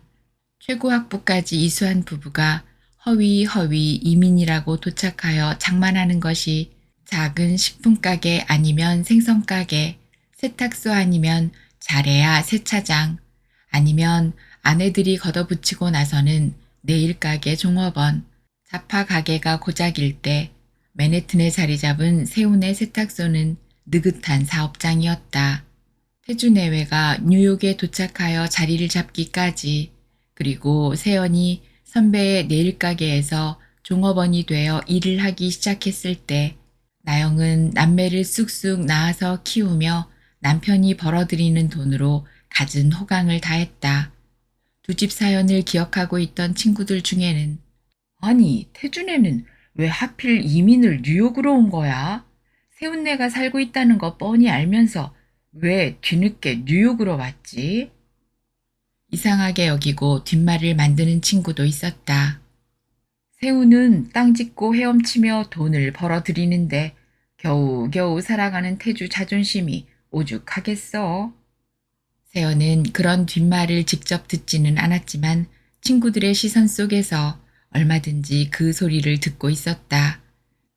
최고학부까지 이수한 부부가 허위 이민이라고 도착하여 장만하는 것이 작은 식품가게 아니면 생선가게, 세탁소 아니면 잘해야 세차장, 아니면 아내들이 걷어붙이고 나서는 네일가게 종업원, 잡화 가게가 고작일 때 맨해튼에 자리 잡은 세훈의 세탁소는 느긋한 사업장이었다. 태주 내외가 뉴욕에 도착하여 자리를 잡기까지 그리고 세연이 선배의 네일가게에서 종업원이 되어 일을 하기 시작했을 때 나영은 남매를 쑥쑥 낳아서 키우며 남편이 벌어들이는 돈으로 갖은 호강을 다했다. 두 집 사연을 기억하고 있던 친구들 중에는 아니 태준애는 왜 하필 이민을 뉴욕으로 온 거야? 세훈네가 살고 있다는 거 뻔히 알면서 왜 뒤늦게 뉴욕으로 왔지? 이상하게 여기고 뒷말을 만드는 친구도 있었다. 세훈은 땅 짓고 헤엄치며 돈을 벌어들이는데 겨우겨우 살아가는 태주 자존심이 오죽하겠어. 세연은 그런 뒷말을 직접 듣지는 않았지만 친구들의 시선 속에서 얼마든지 그 소리를 듣고 있었다.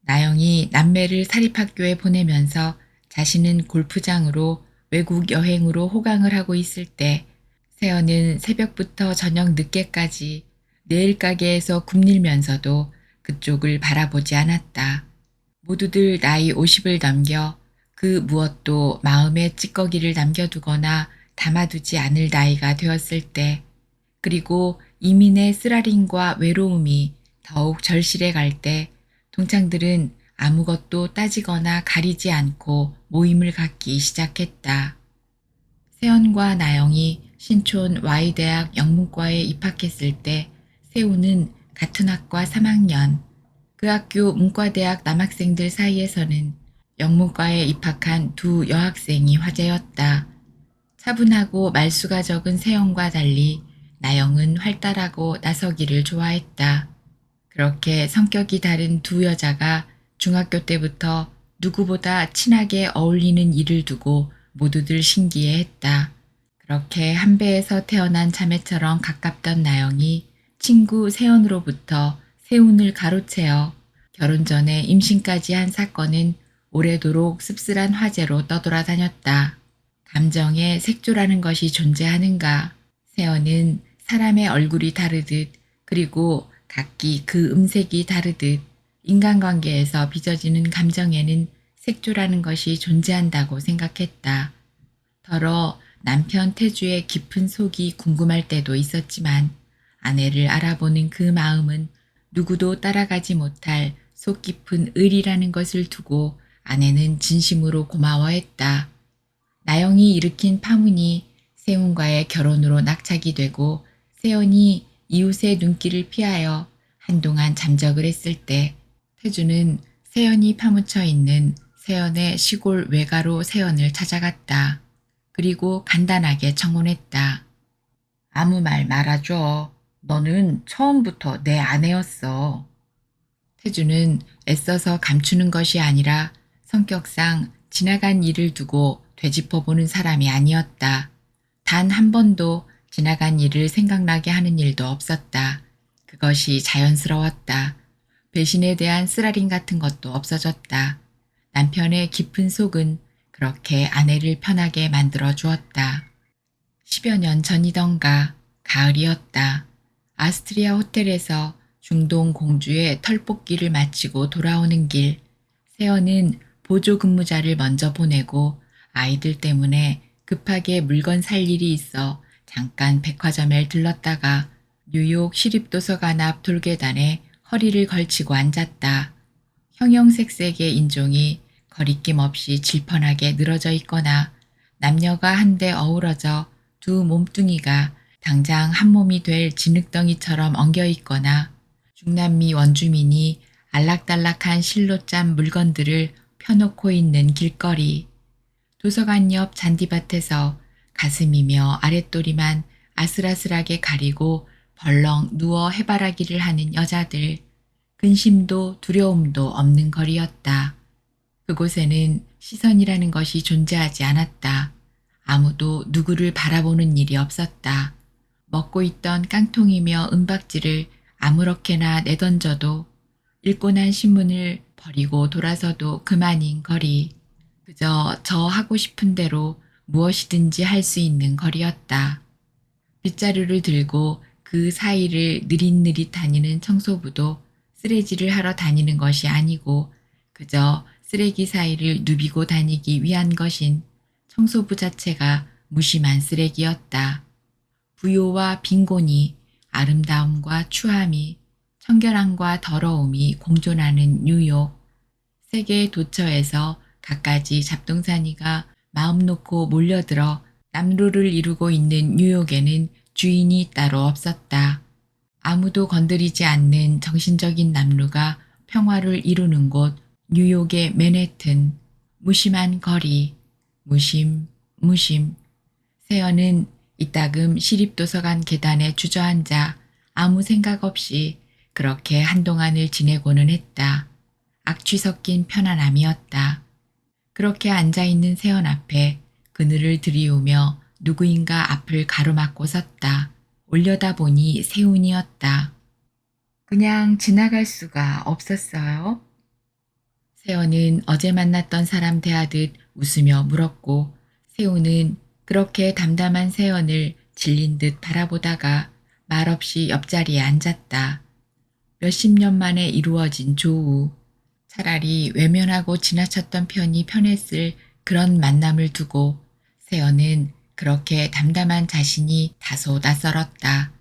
나영이 남매를 사립학교에 보내면서 자신은 골프장으로 외국 여행으로 호강을 하고 있을 때 세연은 새벽부터 저녁 늦게까지 네일 가게에서 굽닐면서도 그쪽을 바라보지 않았다. 모두들 나이 50을 넘겨 그 무엇도 마음에 찌꺼기를 남겨두거나 담아두지 않을 나이가 되었을 때 그리고 이민의 쓰라림과 외로움이 더욱 절실해 갈 때 동창들은 아무것도 따지거나 가리지 않고 모임을 갖기 시작했다. 세연과 나영이 신촌 Y대학 영문과에 입학했을 때 세훈은 같은 학과 3학년, 그 학교 문과대학 남학생들 사이에서는 영문과에 입학한 두 여학생이 화제였다. 차분하고 말수가 적은 세연과 달리 나영은 활달하고 나서기를 좋아했다. 그렇게 성격이 다른 두 여자가 중학교 때부터 누구보다 친하게 어울리는 일을 두고 모두들 신기해했다. 그렇게 한 배에서 태어난 자매처럼 가깝던 나영이 친구 세연으로부터 세운을 가로채어 결혼 전에 임신까지 한 사건은 오래도록 씁쓸한 화제로 떠돌아다녔다. 감정에 색조라는 것이 존재하는가? 세연은 사람의 얼굴이 다르듯 그리고 각기 그 음색이 다르듯 인간관계에서 빚어지는 감정에는 색조라는 것이 존재한다고 생각했다. 더러 남편 태주의 깊은 속이 궁금할 때도 있었지만 아내를 알아보는 그 마음은 누구도 따라가지 못할 속 깊은 의리라는 것을 두고 아내는 진심으로 고마워했다. 나영이 일으킨 파문이 세훈과의 결혼으로 낙착이 되고 세연이 이웃의 눈길을 피하여 한동안 잠적을 했을 때 태주는 세연이 파묻혀 있는 세연의 시골 외가로 세연을 찾아갔다. 그리고 간단하게 청혼했다. 아무 말 말아줘. 너는 처음부터 내 아내였어. 태주는 애써서 감추는 것이 아니라 성격상 지나간 일을 두고 되짚어보는 사람이 아니었다. 단 한 번도 지나간 일을 생각나게 하는 일도 없었다. 그것이 자연스러웠다. 배신에 대한 쓰라림 같은 것도 없어졌다. 남편의 깊은 속은 그렇게 아내를 편하게 만들어 주었다. 10여 년 전이던가 가을이었다. 아스트리아 호텔에서 중동 공주의 털뽑기를 마치고 돌아오는 길, 세연은 보조 근무자를 먼저 보내고 아이들 때문에 급하게 물건 살 일이 있어 잠깐 백화점에 들렀다가 뉴욕 시립도서관 앞 돌계단에 허리를 걸치고 앉았다. 형형색색의 인종이 거리낌 없이 질펀하게 늘어져 있거나 남녀가 한데 어우러져 두 몸뚱이가 당장 한 몸이 될 진흙덩이처럼 엉겨 있거나 중남미 원주민이 알락달락한 실로 짠 물건들을 펴놓고 있는 길거리, 도서관 옆 잔디밭에서 가슴이며 아랫도리만 아슬아슬하게 가리고 벌렁 누워 해바라기를 하는 여자들, 근심도 두려움도 없는 거리였다. 그곳에는 시선이라는 것이 존재하지 않았다. 아무도 누구를 바라보는 일이 없었다. 먹고 있던 깡통이며 은박지를 아무렇게나 내던져도 읽고 난 신문을 버리고 돌아서도 그만인 거리. 그저 저 하고 싶은 대로 무엇이든지 할 수 있는 거리였다. 빗자루를 들고 그 사이를 느릿느릿 다니는 청소부도 쓰레기를 하러 다니는 것이 아니고 그저 쓰레기 사이를 누비고 다니기 위한 것인 청소부 자체가 무심한 쓰레기였다. 부요와 빈곤이, 아름다움과 추함이, 청결함과 더러움이 공존하는 뉴욕. 세계 도처에서 갖가지 잡동사니가 마음 놓고 몰려들어 남루를 이루고 있는 뉴욕에는 주인이 따로 없었다. 아무도 건드리지 않는 정신적인 남루가 평화를 이루는 곳 뉴욕의 맨해튼. 무심한 거리. 무심, 무심. 세연은 이따금 시립도서관 계단에 주저앉아 아무 생각 없이 그렇게 한동안을 지내고는 했다. 악취 섞인 편안함이었다. 그렇게 앉아있는 세연 앞에 그늘을 들이우며 누구인가 앞을 가로막고 섰다. 올려다보니 세훈이었다. 그냥 지나갈 수가 없었어요? 세연은 어제 만났던 사람 대하듯 웃으며 물었고 세훈은 그렇게 담담한 세연을 질린 듯 바라보다가 말없이 옆자리에 앉았다. 몇십 년 만에 이루어진 조우. 차라리 외면하고 지나쳤던 편이 편했을 그런 만남을 두고 세연은 그렇게 담담한 자신이 다소 낯설었다.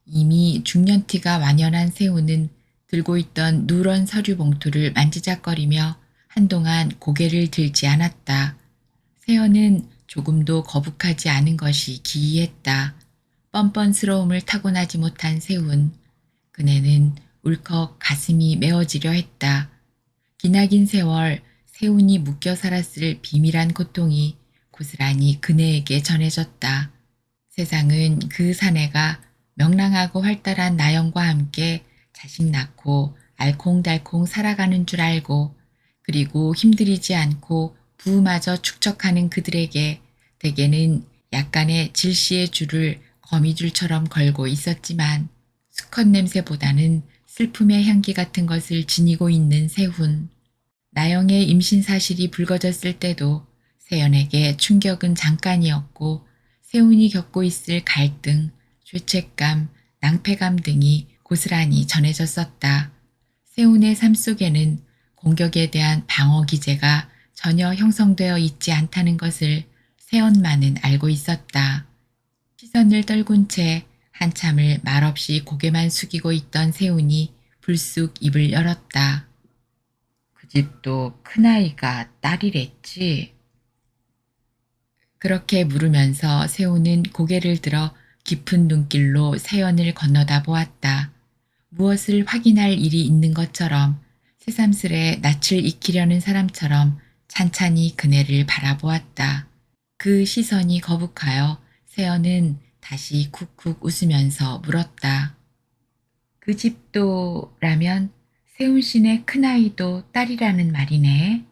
이미 중년티가 완연한 세훈은 들고 있던 누런 서류 봉투를 만지작거리며 한동안 고개를 들지 않았다. 세연은 조금도 거북하지 않은 것이 기이했다. 뻔뻔스러움을 타고나지 못한 세훈. 그네는 울컥 가슴이 메어지려 했다. 기나긴 세월 세훈이 묶여 살았을 비밀한 고통이 고스란히 그네에게 전해졌다. 세상은 그 사내가 명랑하고 활달한 나영과 함께 자식 낳고 알콩달콩 살아가는 줄 알고 그리고 힘들이지 않고 부마저 축적하는 그들에게 대개는 약간의 질시의 줄을 거미줄처럼 걸고 있었지만 수컷 냄새보다는 슬픔의 향기 같은 것을 지니고 있는 세훈. 나영의 임신 사실이 불거졌을 때도 세연에게 충격은 잠깐이었고 세훈이 겪고 있을 갈등, 죄책감, 낭패감 등이 고스란히 전해졌었다. 세훈의 삶 속에는 공격에 대한 방어 기제가 전혀 형성되어 있지 않다는 것을 세연만은 알고 있었다. 시선을 떨군 채 한참을 말없이 고개만 숙이고 있던 세훈이 불쑥 입을 열었다. 그 집도 큰아이가 딸이랬지? 그렇게 물으면서 세훈은 고개를 들어 깊은 눈길로 세연을 건너다 보았다. 무엇을 확인할 일이 있는 것처럼 새삼스레 낯을 익히려는 사람처럼 찬찬히 그네를 바라보았다. 그 시선이 거북하여 세연은 다시 쿡쿡 웃으면서 물었다. 그 집도 라면 세훈 씨네 큰아이도 딸이라는 말이네.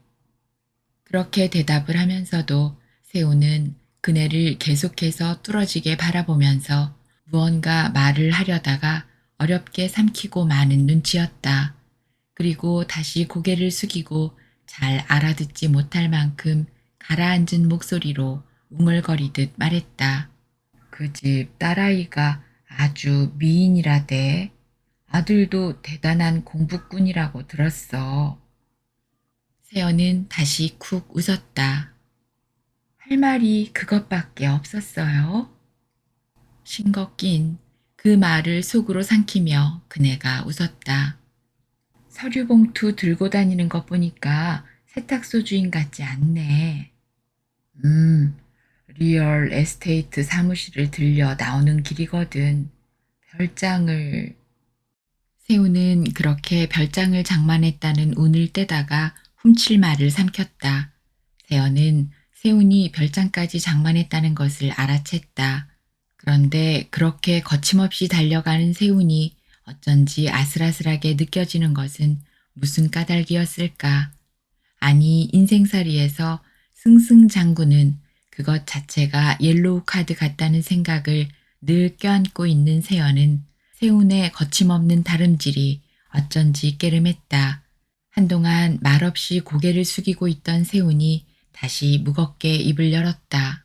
그렇게 대답을 하면서도 세훈은 그네를 계속해서 뚫어지게 바라보면서 무언가 말을 하려다가 어렵게 삼키고 마는 눈치였다. 그리고 다시 고개를 숙이고 잘 알아듣지 못할 만큼 가라앉은 목소리로 웅얼거리듯 말했다. 그 집 딸아이가 아주 미인이라대. 아들도 대단한 공부꾼이라고 들었어. 세연은 다시 쿡 웃었다. 할 말이 그것밖에 없었어요. 싱겁긴 그 말을 속으로 삼키며 그네가 웃었다. 서류 봉투 들고 다니는 것 보니까 세탁소 주인 같지 않네. 리얼 에스테이트 사무실을 들려 나오는 길이거든. 별장을... 세훈은 그렇게 별장을 장만했다는 운을 떼다가 훔칠 말을 삼켰다. 세연은 세훈이 별장까지 장만했다는 것을 알아챘다. 그런데 그렇게 거침없이 달려가는 세훈이 어쩐지 아슬아슬하게 느껴지는 것은 무슨 까닭이었을까. 아니 인생살이에서 승승장구는 그것 자체가 옐로우 카드 같다는 생각을 늘 껴안고 있는 세연은 세훈의 거침없는 다름질이 어쩐지 깨름했다. 한동안 말없이 고개를 숙이고 있던 세훈이 다시 무겁게 입을 열었다.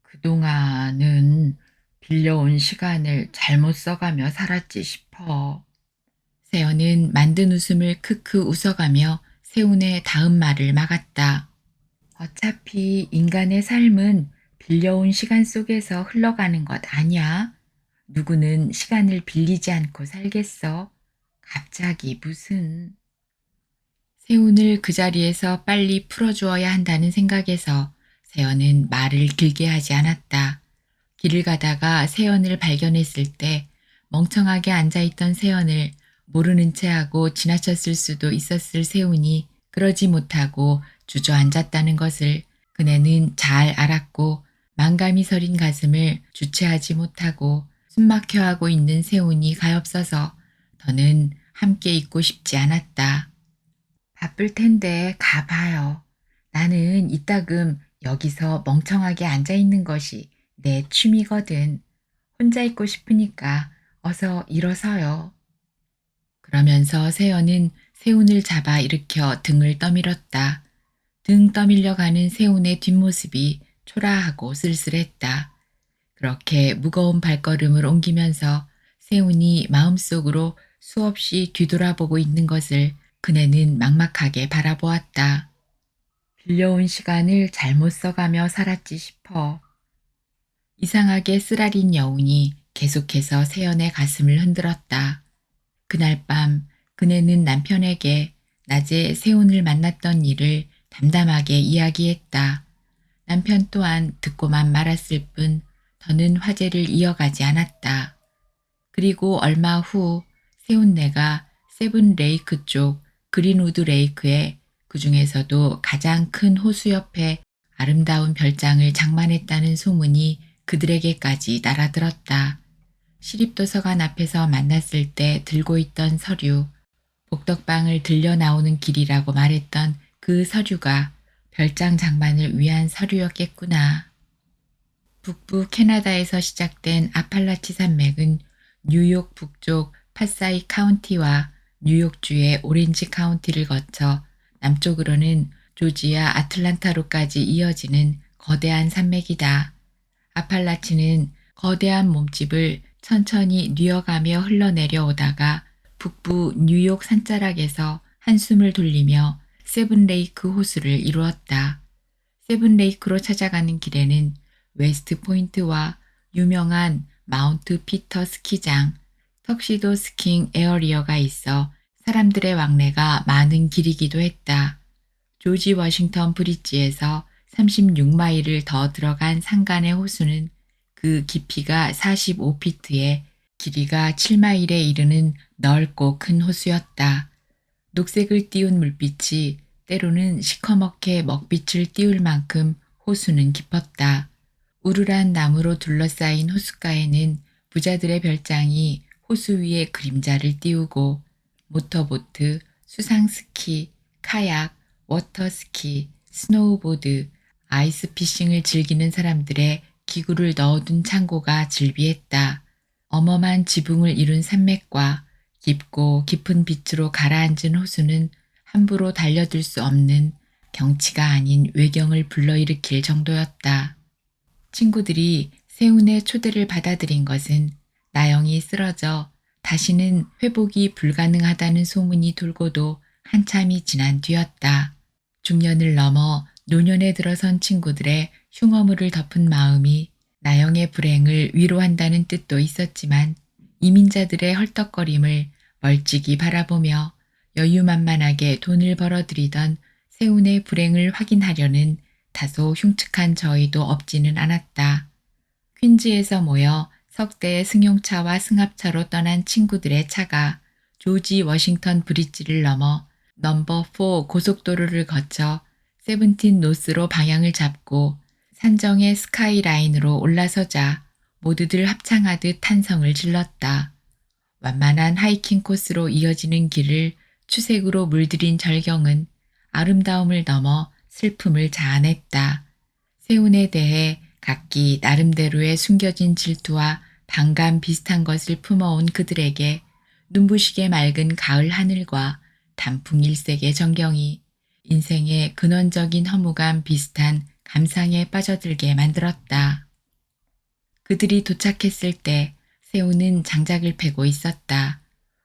그동안은 빌려온 시간을 잘못 써가며 살았지 싶어. 세연은 만든 웃음을 크크 웃어가며 세훈의 다음 말을 막았다. 어차피 인간의 삶은 빌려온 시간 속에서 흘러가는 것 아니야. 누구는 시간을 빌리지 않고 살겠어. 갑자기 무슨... 세훈을 그 자리에서 빨리 풀어주어야 한다는 생각에서 세연은 말을 길게 하지 않았다. 길을 가다가 세연을 발견했을 때 멍청하게 앉아있던 세연을 모르는 체하고 지나쳤을 수도 있었을 세훈이 그러지 못하고 주저앉았다는 것을 그네는 잘 알았고 망감이 서린 가슴을 주체하지 못하고 숨막혀하고 있는 세훈이 가엾어서 더는 함께 있고 싶지 않았다. 바쁠 텐데 가봐요. 나는 이따금 여기서 멍청하게 앉아있는 것이 내 취미거든. 혼자 있고 싶으니까 어서 일어서요. 그러면서 세연은 세훈을 잡아 일으켜 등을 떠밀었다. 등 떠밀려 가는 세훈의 뒷모습이 초라하고 쓸쓸했다. 그렇게 무거운 발걸음을 옮기면서 세훈이 마음속으로 수없이 뒤돌아보고 있는 것을 그네는 막막하게 바라보았다. 빌려온 시간을 잘못 써가며 살았지 싶어. 이상하게 쓰라린 여운이 계속해서 세연의 가슴을 흔들었다. 그날 밤 그네는 남편에게 낮에 세훈을 만났던 일을 담담하게 이야기했다. 남편 또한 듣고만 말았을 뿐 더는 화제를 이어가지 않았다. 그리고 얼마 후 세훈네가 세븐 레이크 쪽 그린우드 레이크에 그 중에서도 가장 큰 호수 옆에 아름다운 별장을 장만했다는 소문이 그들에게까지 날아들었다. 시립도서관 앞에서 만났을 때 들고 있던 서류, 복덕방을 들려 나오는 길이라고 말했던 그 서류가 별장 장만을 위한 서류였겠구나. 북부 캐나다에서 시작된 아팔라치 산맥은 뉴욕 북쪽 파사이 카운티와 뉴욕주의 오렌지 카운티를 거쳐 남쪽으로는 조지아 아틀란타로까지 이어지는 거대한 산맥이다. 아팔라치는 거대한 몸집을 천천히 뉘어가며 흘러내려오다가 북부 뉴욕 산자락에서 한숨을 돌리며 세븐레이크 호수를 이루었다. 세븐레이크로 찾아가는 길에는 웨스트 포인트와 유명한 마운트 피터 스키장, 턱시도 스킹 에어리어가 있어 사람들의 왕래가 많은 길이기도 했다. 조지 워싱턴 브릿지에서 36마일을 더 들어간 산간의 호수는 그 깊이가 45피트에 길이가 7마일에 이르는 넓고 큰 호수였다. 녹색을 띄운 물빛이 때로는 시커멓게 먹빛을 띄울 만큼 호수는 깊었다. 우르란 나무로 둘러싸인 호숫가에는 부자들의 별장이 호수 위에 그림자를 띄우고 모터보트, 수상스키, 카약, 워터스키, 스노우보드, 아이스피싱을 즐기는 사람들의 기구를 넣어둔 창고가 즐비했다. 어멈한 지붕을 이룬 산맥과 깊고 깊은 빛으로 가라앉은 호수는 함부로 달려들 수 없는 경치가 아닌 외경을 불러일으킬 정도였다. 친구들이 세운의 초대를 받아들인 것은 나영이 쓰러져 다시는 회복이 불가능하다는 소문이 돌고도 한참이 지난 뒤였다. 중년을 넘어 노년에 들어선 친구들의 흉어물을 덮은 마음이 나영의 불행을 위로한다는 뜻도 있었지만 이민자들의 헐떡거림을 멀찍이 바라보며 여유만만하게 돈을 벌어들이던 세운의 불행을 확인하려는 다소 흉측한 저희도 없지는 않았다. 퀸즈에서 모여 석대의 승용차와 승합차로 떠난 친구들의 차가 조지 워싱턴 브릿지를 넘어 넘버 4 고속도로를 거쳐 세븐틴 노스로 방향을 잡고 산정의 스카이라인으로 올라서자 모두들 합창하듯 탄성을 질렀다. 완만한 하이킹 코스로 이어지는 길을 추색으로 물들인 절경은 아름다움을 넘어 슬픔을 자아냈다. 세운에 대해 각기 나름대로의 숨겨진 질투와 반감 비슷한 것을 품어온 그들에게 눈부시게 맑은 가을 하늘과 단풍 일색의 전경이 인생의 근원적인 허무감 비슷한 감상에 빠져들게 만들었다. 그들이 도착했을 때 세우는 장작을 패고 있었다.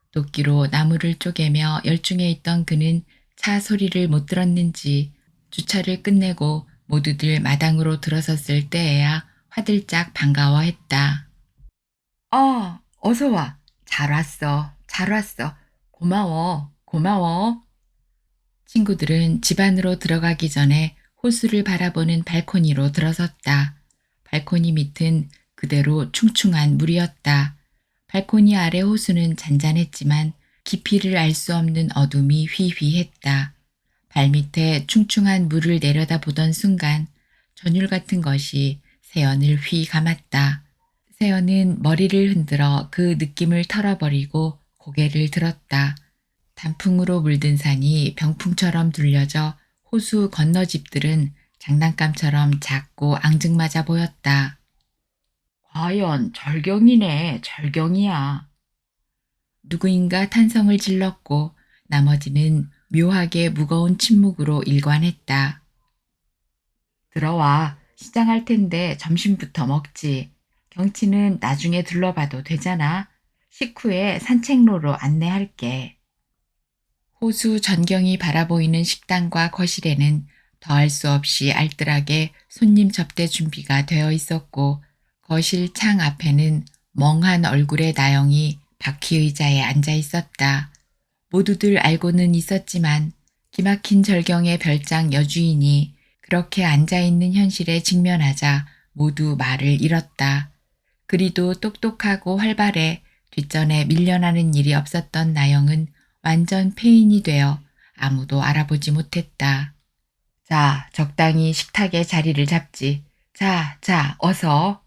도끼로 나무를 쪼개며 열중해 있던 그는 차 소리를 못 들었는지 주차를 끝내고 모두들 마당으로 들어섰을 때에야 화들짝 반가워했다. 어서 와. 잘 왔어. 잘 왔어. 고마워. 고마워. 친구들은 집 안으로 들어가기 전에 호수를 바라보는 발코니로 들어섰다. 발코니 밑은 그대로 충충한 물이었다. 발코니 아래 호수는 잔잔했지만 깊이를 알 수 없는 어둠이 휘휘했다. 발밑에 충충한 물을 내려다보던 순간 전율 같은 것이 세연을 휘 감았다. 세연은 머리를 흔들어 그 느낌을 털어버리고 고개를 들었다. 단풍으로 물든 산이 병풍처럼 둘려져 호수 건너 집들은 장난감처럼 작고 앙증맞아 보였다. 과연 절경이네, 절경이야. 누구인가 탄성을 질렀고 나머지는 묘하게 무거운 침묵으로 일관했다. 들어와. 시장할 텐데 점심부터 먹지. 경치는 나중에 둘러봐도 되잖아. 식후에 산책로로 안내할게. 호수 전경이 바라보이는 식당과 거실에는 더할 수 없이 알뜰하게 손님 접대 준비가 되어 있었고 거실 창 앞에는 멍한 얼굴의 나영이 바퀴의자에 앉아 있었다. 모두들 알고는 있었지만 기막힌 절경의 별장 여주인이 그렇게 앉아있는 현실에 직면하자 모두 말을 잃었다. 그리도 똑똑하고 활발해 뒷전에 밀려나는 일이 없었던 나영은 완전 폐인이 되어 아무도 알아보지 못했다. 자, 적당히 식탁에 자리를 잡지. 자, 어서.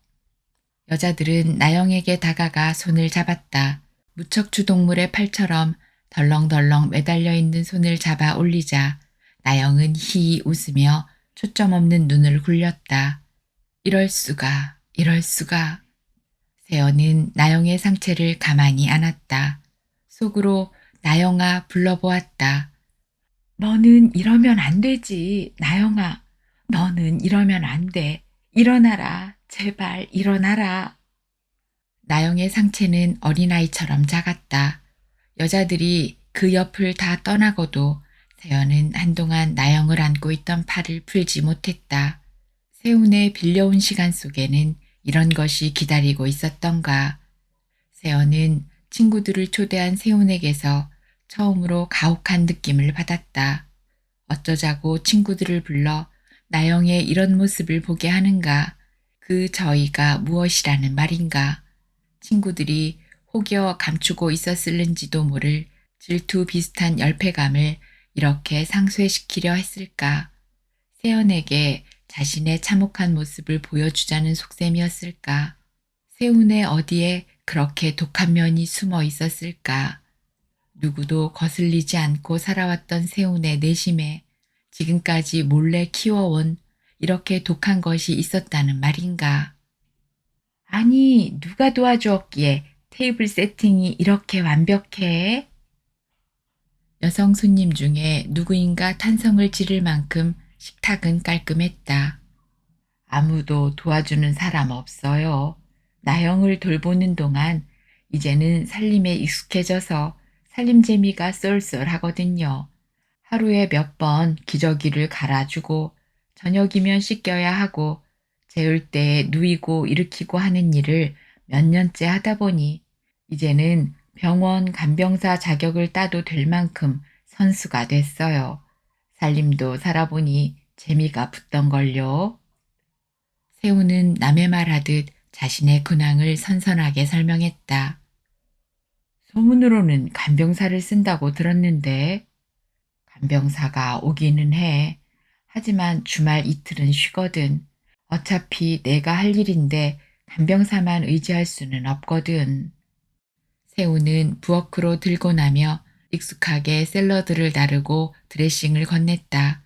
여자들은 나영에게 다가가 손을 잡았다. 무척주 동물의 팔처럼 덜렁덜렁 매달려 있는 손을 잡아 올리자 나영은 희히 웃으며 초점 없는 눈을 굴렸다. 이럴 수가, 이럴 수가. 세연은 나영의 상체를 가만히 안았다. 속으로 나영아 불러보았다. 너는 이러면 안 되지, 나영아. 너는 이러면 안 돼. 일어나라. 제발 일어나라. 나영의 상체는 어린아이처럼 작았다. 여자들이 그 옆을 다 떠나고도 세연은 한동안 나영을 안고 있던 팔을 풀지 못했다. 세운의 빌려온 시간 속에는 이런 것이 기다리고 있었던가. 세연은 친구들을 초대한 세운에게서 처음으로 가혹한 느낌을 받았다. 어쩌자고 친구들을 불러 나영의 이런 모습을 보게 하는가. 그 저희가 무엇이라는 말인가. 친구들이 혹여 감추고 있었을는지도 모를 질투 비슷한 열패감을 이렇게 상쇄시키려 했을까. 세연에게 자신의 참혹한 모습을 보여주자는 속셈이었을까. 세운의 어디에 그렇게 독한 면이 숨어 있었을까. 누구도 거슬리지 않고 살아왔던 세운의 내심에 지금까지 몰래 키워온 이렇게 독한 것이 있었다는 말인가. 아니, 누가 도와주었기에 테이블 세팅이 이렇게 완벽해? 여성 손님 중에 누구인가 탄성을 지를 만큼 식탁은 깔끔했다. 아무도 도와주는 사람 없어요. 나영을 돌보는 동안 이제는 살림에 익숙해져서 살림 재미가 쏠쏠하거든요. 하루에 몇 번 기저귀를 갈아주고 저녁이면 씻겨야 하고 재울 때 누이고 일으키고 하는 일을 몇 년째 하다 보니 이제는 병원 간병사 자격을 따도 될 만큼 선수가 됐어요. 살림도 살아보니 재미가 붙던걸요. 세우는 남의 말하듯 자신의 근황을 선선하게 설명했다. 소문으로는 간병사를 쓴다고 들었는데 간병사가 오기는 해. 하지만 주말 이틀은 쉬거든. 어차피 내가 할 일인데 간병사만 의지할 수는 없거든. 세우는 부엌으로 들고 나며 익숙하게 샐러드를 나르고 드레싱을 건넸다.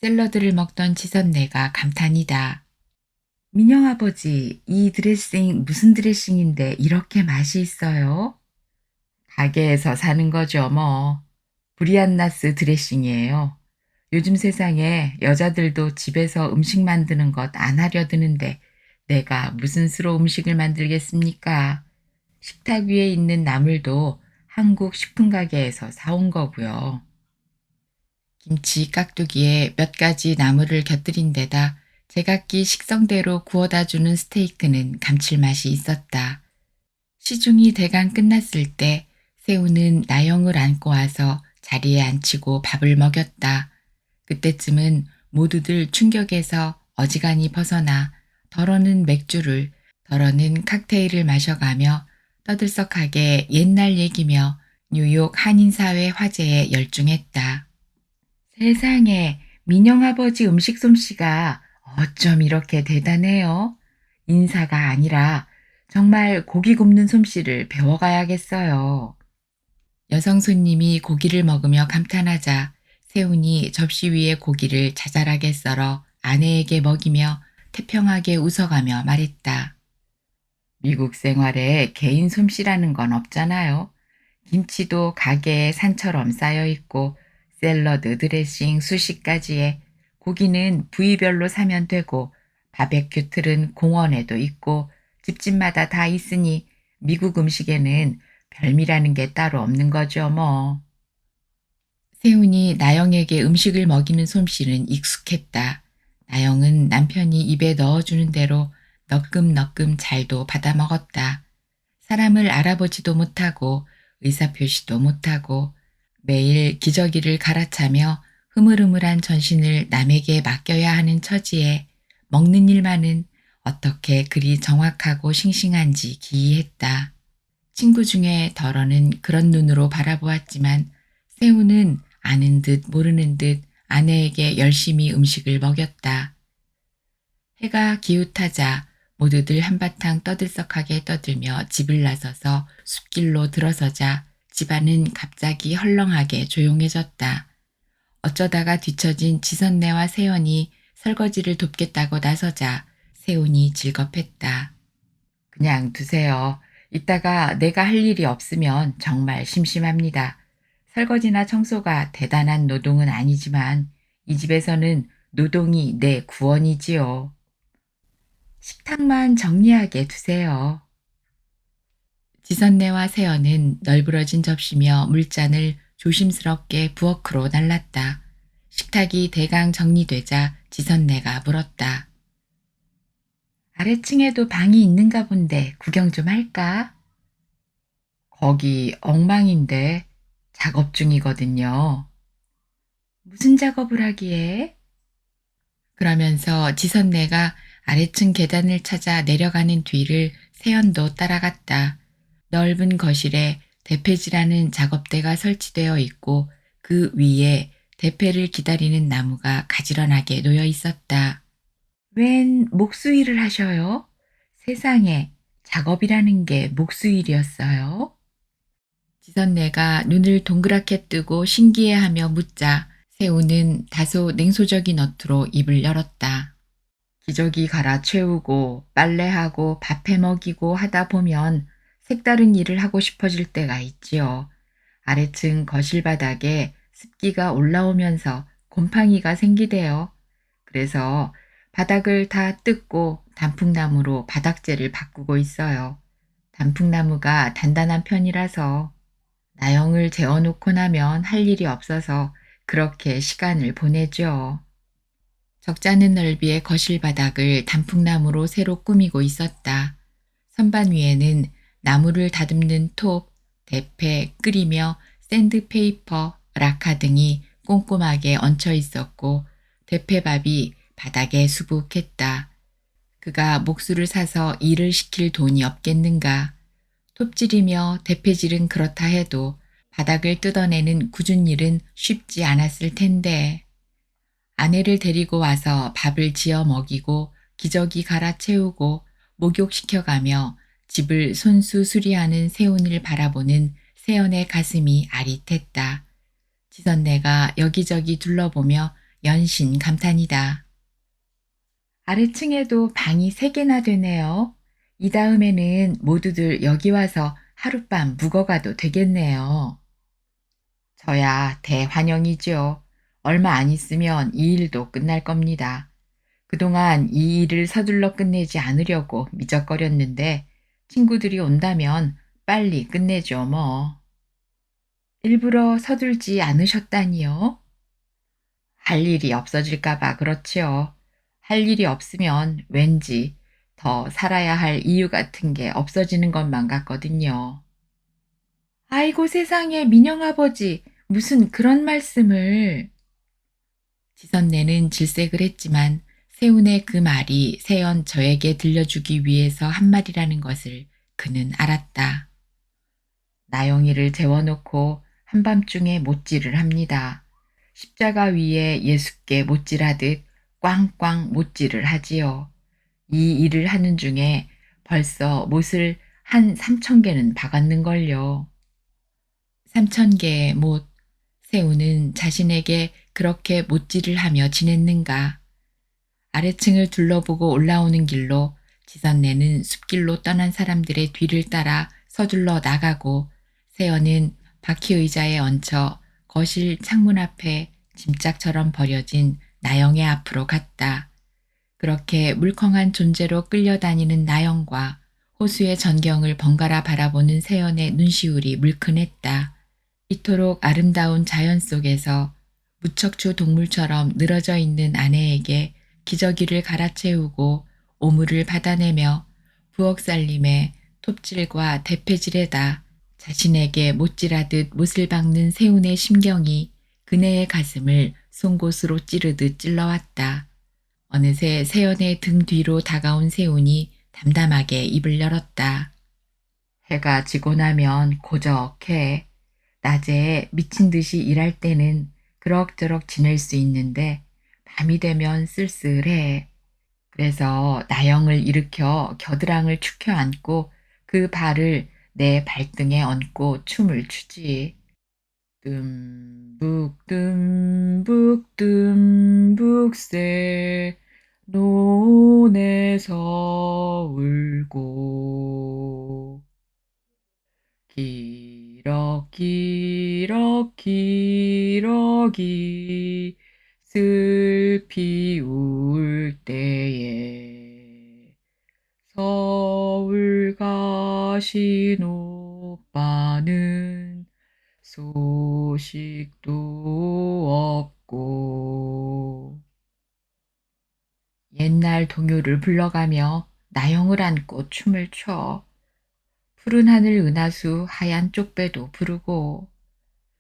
샐러드를 먹던 지선네가 감탄이다. 민영아버지, 이 드레싱 무슨 드레싱인데 이렇게 맛이 있어요? 가게에서 사는 거죠, 뭐. 브리안나스 드레싱이에요. 요즘 세상에 여자들도 집에서 음식 만드는 것 안 하려 드는데 내가 무슨 수로 음식을 만들겠습니까? 식탁 위에 있는 나물도 한국 식품가게에서 사온 거고요. 김치 깍두기에 몇 가지 나물을 곁들인 데다 제각기 식성대로 구워다 주는 스테이크는 감칠맛이 있었다. 시중이 대강 끝났을 때 새우는 나영을 안고 와서 자리에 앉히고 밥을 먹였다. 그때쯤은 모두들 충격에서 어지간히 벗어나 덜어는 맥주를, 덜어는 칵테일을 마셔가며 떠들썩하게 옛날 얘기며 뉴욕 한인사회 화제에 열중했다. 세상에, 민영아버지 음식 솜씨가 어쩜 이렇게 대단해요? 인사가 아니라 정말 고기 굽는 솜씨를 배워가야겠어요. 여성 손님이 고기를 먹으며 감탄하자 세훈이 접시 위에 고기를 자잘하게 썰어 아내에게 먹이며 태평하게 웃어가며 말했다. 미국 생활에 개인 솜씨라는 건 없잖아요. 김치도 가게에 산처럼 쌓여 있고 샐러드, 드레싱, 수식까지에 고기는 부위별로 사면 되고 바베큐 틀은 공원에도 있고 집집마다 다 있으니 미국 음식에는 별미라는 게 따로 없는 거죠, 뭐. 세훈이 나영에게 음식을 먹이는 솜씨는 익숙했다. 나영은 남편이 입에 넣어주는 대로 너끔너끔 잘도 받아 먹었다. 사람을 알아보지도 못하고 의사표시도 못하고 매일 기저귀를 갈아차며 흐물흐물한 전신을 남에게 맡겨야 하는 처지에 먹는 일만은 어떻게 그리 정확하고 싱싱한지 기이했다. 친구 중에 덜어는 그런 눈으로 바라보았지만 세우는 아는 듯 모르는 듯 아내에게 열심히 음식을 먹였다. 해가 기웃하자 모두들 한바탕 떠들썩하게 떠들며 집을 나서서 숲길로 들어서자 집안은 갑자기 헐렁하게 조용해졌다. 어쩌다가 뒤처진 지선네와 세연이 설거지를 돕겠다고 나서자 세훈이 질겁했다. 그냥 두세요. 이따가 내가 할 일이 없으면 정말 심심합니다. 설거지나 청소가 대단한 노동은 아니지만 이 집에서는 노동이 내 구원이지요. 식탁만 정리하게 두세요. 지선네와 세연은 널브러진 접시며 물잔을 조심스럽게 부엌으로 날랐다. 식탁이 대강 정리되자 지선네가 물었다. 아래층에도 방이 있는가 본데 구경 좀 할까? 거기 엉망인데 작업 중이거든요. 무슨 작업을 하기에? 그러면서 지선네가 아래층 계단을 찾아 내려가는 뒤를 세연도 따라갔다. 넓은 거실에 대패질하는 작업대가 설치되어 있고 그 위에 대패를 기다리는 나무가 가지런하게 놓여 있었다. 웬 목수일을 하셔요? 세상에 작업이라는 게 목수일이었어요? 지선네가 눈을 동그랗게 뜨고 신기해하며 묻자 세우는 다소 냉소적인 어투로 입을 열었다. 기저귀 갈아 채우고 빨래하고 밥해 먹이고 하다 보면 색다른 일을 하고 싶어질 때가 있지요. 아래층 거실 바닥에 습기가 올라오면서 곰팡이가 생기대요. 그래서 바닥을 다 뜯고 단풍나무로 바닥재를 바꾸고 있어요. 단풍나무가 단단한 편이라서 나영을 재워놓고 나면 할 일이 없어서 그렇게 시간을 보내죠. 적잖은 넓이의 거실 바닥을 단풍나무로 새로 꾸미고 있었다. 선반 위에는 나무를 다듬는 톱, 대패, 끓이며 샌드페이퍼, 락카 등이 꼼꼼하게 얹혀 있었고 대패밥이 바닥에 수북했다. 그가 목수를 사서 일을 시킬 돈이 없겠는가. 톱질이며 대패질은 그렇다 해도 바닥을 뜯어내는 굳은 일은 쉽지 않았을 텐데. 아내를 데리고 와서 밥을 지어 먹이고 기저귀 갈아 채우고 목욕시켜가며 집을 손수 수리하는 세훈을 바라보는 세연의 가슴이 아릿했다. 지선네가 여기저기 둘러보며 연신 감탄이다. 아래층에도 방이 3개나 되네요. 이 다음에는 모두들 여기 와서 하룻밤 묵어가도 되겠네요. 저야 대환영이지요. 얼마 안 있으면 이 일도 끝날 겁니다. 그동안 이 일을 서둘러 끝내지 않으려고 미적거렸는데 친구들이 온다면 빨리 끝내죠 뭐. 일부러 서둘지 않으셨다니요? 할 일이 없어질까 봐 그렇지요. 할 일이 없으면 왠지 더 살아야 할 이유 같은 게 없어지는 것만 같거든요. 아이고 세상에 민영아버지 무슨 그런 말씀을. 지선네는 질색을 했지만 세운의 그 말이 세연 저에게 들려주기 위해서 한 말이라는 것을 그는 알았다. 나영이를 재워놓고 한밤중에 못질을 합니다. 십자가 위에 예수께 못질하듯 꽝꽝 못질을 하지요. 이 일을 하는 중에 벌써 못을 한 3,000개는 박았는걸요. 3,000개의 못, 세우는 자신에게 그렇게 못질을 하며 지냈는가. 아래층을 둘러보고 올라오는 길로 지선네는 숲길로 떠난 사람들의 뒤를 따라 서둘러 나가고 세연은 바퀴 의자에 얹혀 거실 창문 앞에 짐짝처럼 버려진 나영의 앞으로 갔다. 그렇게 물컹한 존재로 끌려다니는 나영과 호수의 전경을 번갈아 바라보는 세연의 눈시울이 물큰했다. 이토록 아름다운 자연 속에서 무척추 동물처럼 늘어져 있는 아내에게 기저귀를 갈아채우고 오물을 받아내며 부엌살림에 톱질과 대패질에다 자신에게 못질하듯 못을 박는 세운의 심경이 그네의 가슴을 송곳으로 찌르듯 찔러왔다. 어느새 세연의 등 뒤로 다가온 세운이 담담하게 입을 열었다. 해가 지고 나면 고적해. 낮에 미친 듯이 일할 때는 그럭저럭 지낼 수 있는데 밤이 되면 쓸쓸해. 그래서 나영을 일으켜 겨드랑을 축혀 안고 그 발을 내 발등에 얹고 춤을 추지. 듬북 듬북 듬북새 논에서 울고 기러기러기러기 슬피 울 때에 서울 가신 오빠는 소식도 없고. 옛날 동요를 불러가며 나영을 안고 춤을 춰. 푸른 하늘 은하수 하얀 쪽배도 부르고.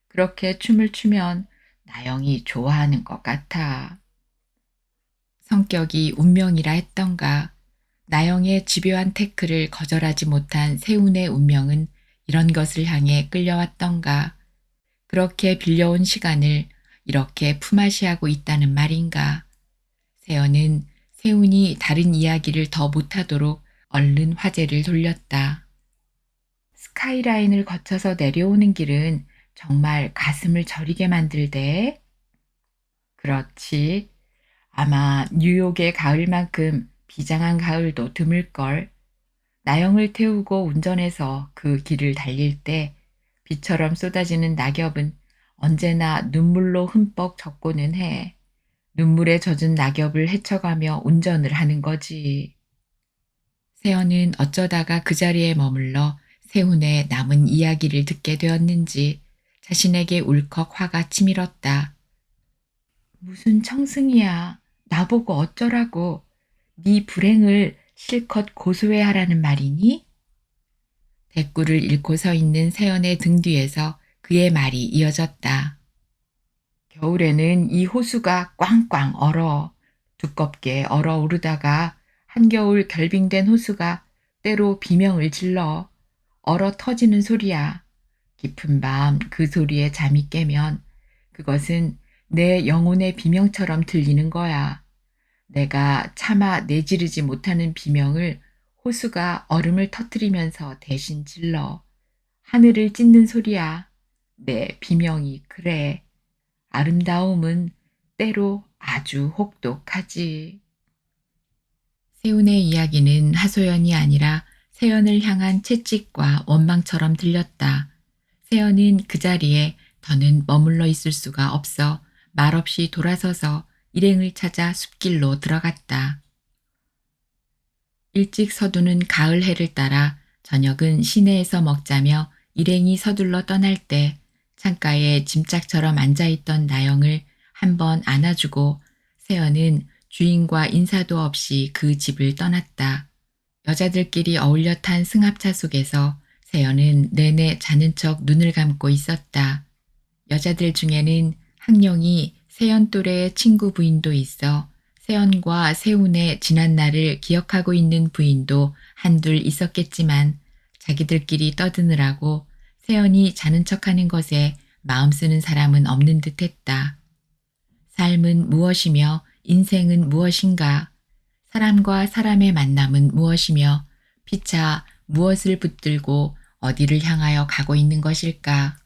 그렇게 춤을 추면 나영이 좋아하는 것 같아. 성격이 운명이라 했던가. 나영의 집요한 태클을 거절하지 못한 세운의 운명은 이런 것을 향해 끌려왔던가. 그렇게 빌려온 시간을 이렇게 품앗이하고 있다는 말인가. 세연은 세운이 다른 이야기를 더 못하도록 얼른 화제를 돌렸다. 스카이라인을 거쳐서 내려오는 길은 정말 가슴을 저리게 만들대. 그렇지. 아마 뉴욕의 가을만큼 비장한 가을도 드물걸. 나영을 태우고 운전해서 그 길을 달릴 때 비처럼 쏟아지는 낙엽은 언제나 눈물로 흠뻑 젖고는 해. 눈물에 젖은 낙엽을 헤쳐가며 운전을 하는 거지. 세연은 어쩌다가 그 자리에 머물러 세훈의 남은 이야기를 듣게 되었는지 자신에게 울컥 화가 치밀었다. 무슨 청승이야. 나보고 어쩌라고. 네 불행을 실컷 고소해 하라는 말이니? 대꾸를 잃고 서 있는 세연의 등 뒤에서 그의 말이 이어졌다. 겨울에는 이 호수가 꽝꽝 얼어. 두껍게 얼어오르다가 한겨울 결빙된 호수가 때로 비명을 질러 얼어 터지는 소리야. 깊은 밤 그 소리에 잠이 깨면 그것은 내 영혼의 비명처럼 들리는 거야. 내가 차마 내지르지 못하는 비명을 호수가 얼음을 터뜨리면서 대신 질러. 하늘을 찢는 소리야. 내 비명이 그래. 아름다움은 때로 아주 혹독하지. 세운의 이야기는 하소연이 아니라 세연을 향한 채찍과 원망처럼 들렸다. 세연은 그 자리에 더는 머물러 있을 수가 없어 말없이 돌아서서 일행을 찾아 숲길로 들어갔다. 일찍 서두는 가을 해를 따라 저녁은 시내에서 먹자며 일행이 서둘러 떠날 때 창가에 짐짝처럼 앉아있던 나영을 한번 안아주고 세연은 주인과 인사도 없이 그 집을 떠났다. 여자들끼리 어울려 탄 승합차 속에서 세연은 내내 자는 척 눈을 감고 있었다. 여자들 중에는 학령이 세연 또래의 친구 부인도 있어 세연과 세운의 지난 날을 기억하고 있는 부인도 한둘 있었겠지만 자기들끼리 떠드느라고 세연이 자는 척하는 것에 마음 쓰는 사람은 없는 듯했다. 삶은 무엇이며 인생은 무엇인가? 사람과 사람의 만남은 무엇이며 피차 무엇을 붙들고 어디를 향하여 가고 있는 것일까?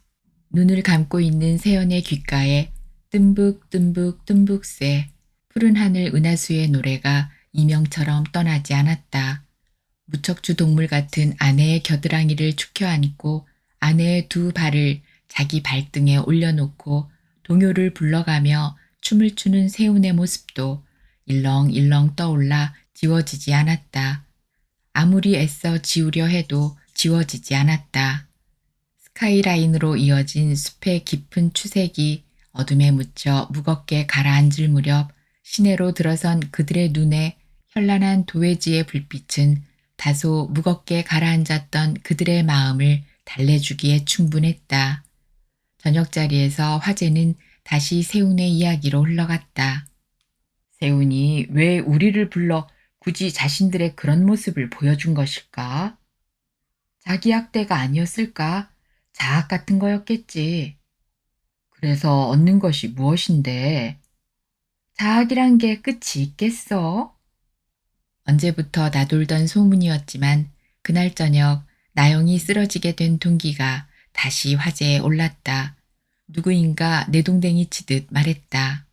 눈을 감고 있는 세연의 귓가에 뜸북뜸북 뜸북새 푸른 하늘 은하수의 노래가 이명처럼 떠나지 않았다. 무척주 동물 같은 아내의 겨드랑이를 축혀 안고 아내의 두 발을 자기 발등에 올려놓고 동요를 불러가며 춤을 추는 세운의 모습도 일렁일렁 떠올라 지워지지 않았다. 아무리 애써 지우려 해도 지워지지 않았다. 스카이라인으로 이어진 숲의 깊은 추색이 어둠에 묻혀 무겁게 가라앉을 무렵 시내로 들어선 그들의 눈에 현란한 도회지의 불빛은 다소 무겁게 가라앉았던 그들의 마음을 달래주기에 충분했다. 저녁자리에서 화제는 다시 세운의 이야기로 흘러갔다. 세운이 왜 우리를 불러 굳이 자신들의 그런 모습을 보여준 것일까? 자기 학대가 아니었을까? 자학 같은 거였겠지. 그래서 얻는 것이 무엇인데? 자학이란 게 끝이 있겠어? 언제부터 나돌던 소문이었지만 그날 저녁 나영이 쓰러지게 된 동기가 다시 화제에 올랐다. 누구인가 내동댕이 치듯 말했다.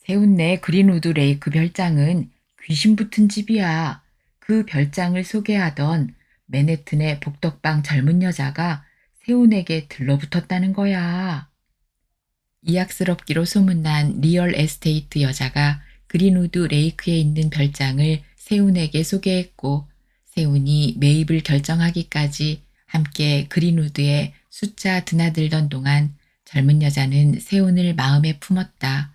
세운네 그린우드 레이크 별장은 귀신 붙은 집이야. 그 별장을 소개하던 맨해튼의 복덕방 젊은 여자가 세훈에게 들러붙었다는 거야. 이악스럽기로 소문난 리얼 에스테이트 여자가 그린우드 레이크에 있는 별장을 세훈에게 소개했고 세훈이 매입을 결정하기까지 함께 그린우드에 숫자 드나들던 동안 젊은 여자는 세훈을 마음에 품었다.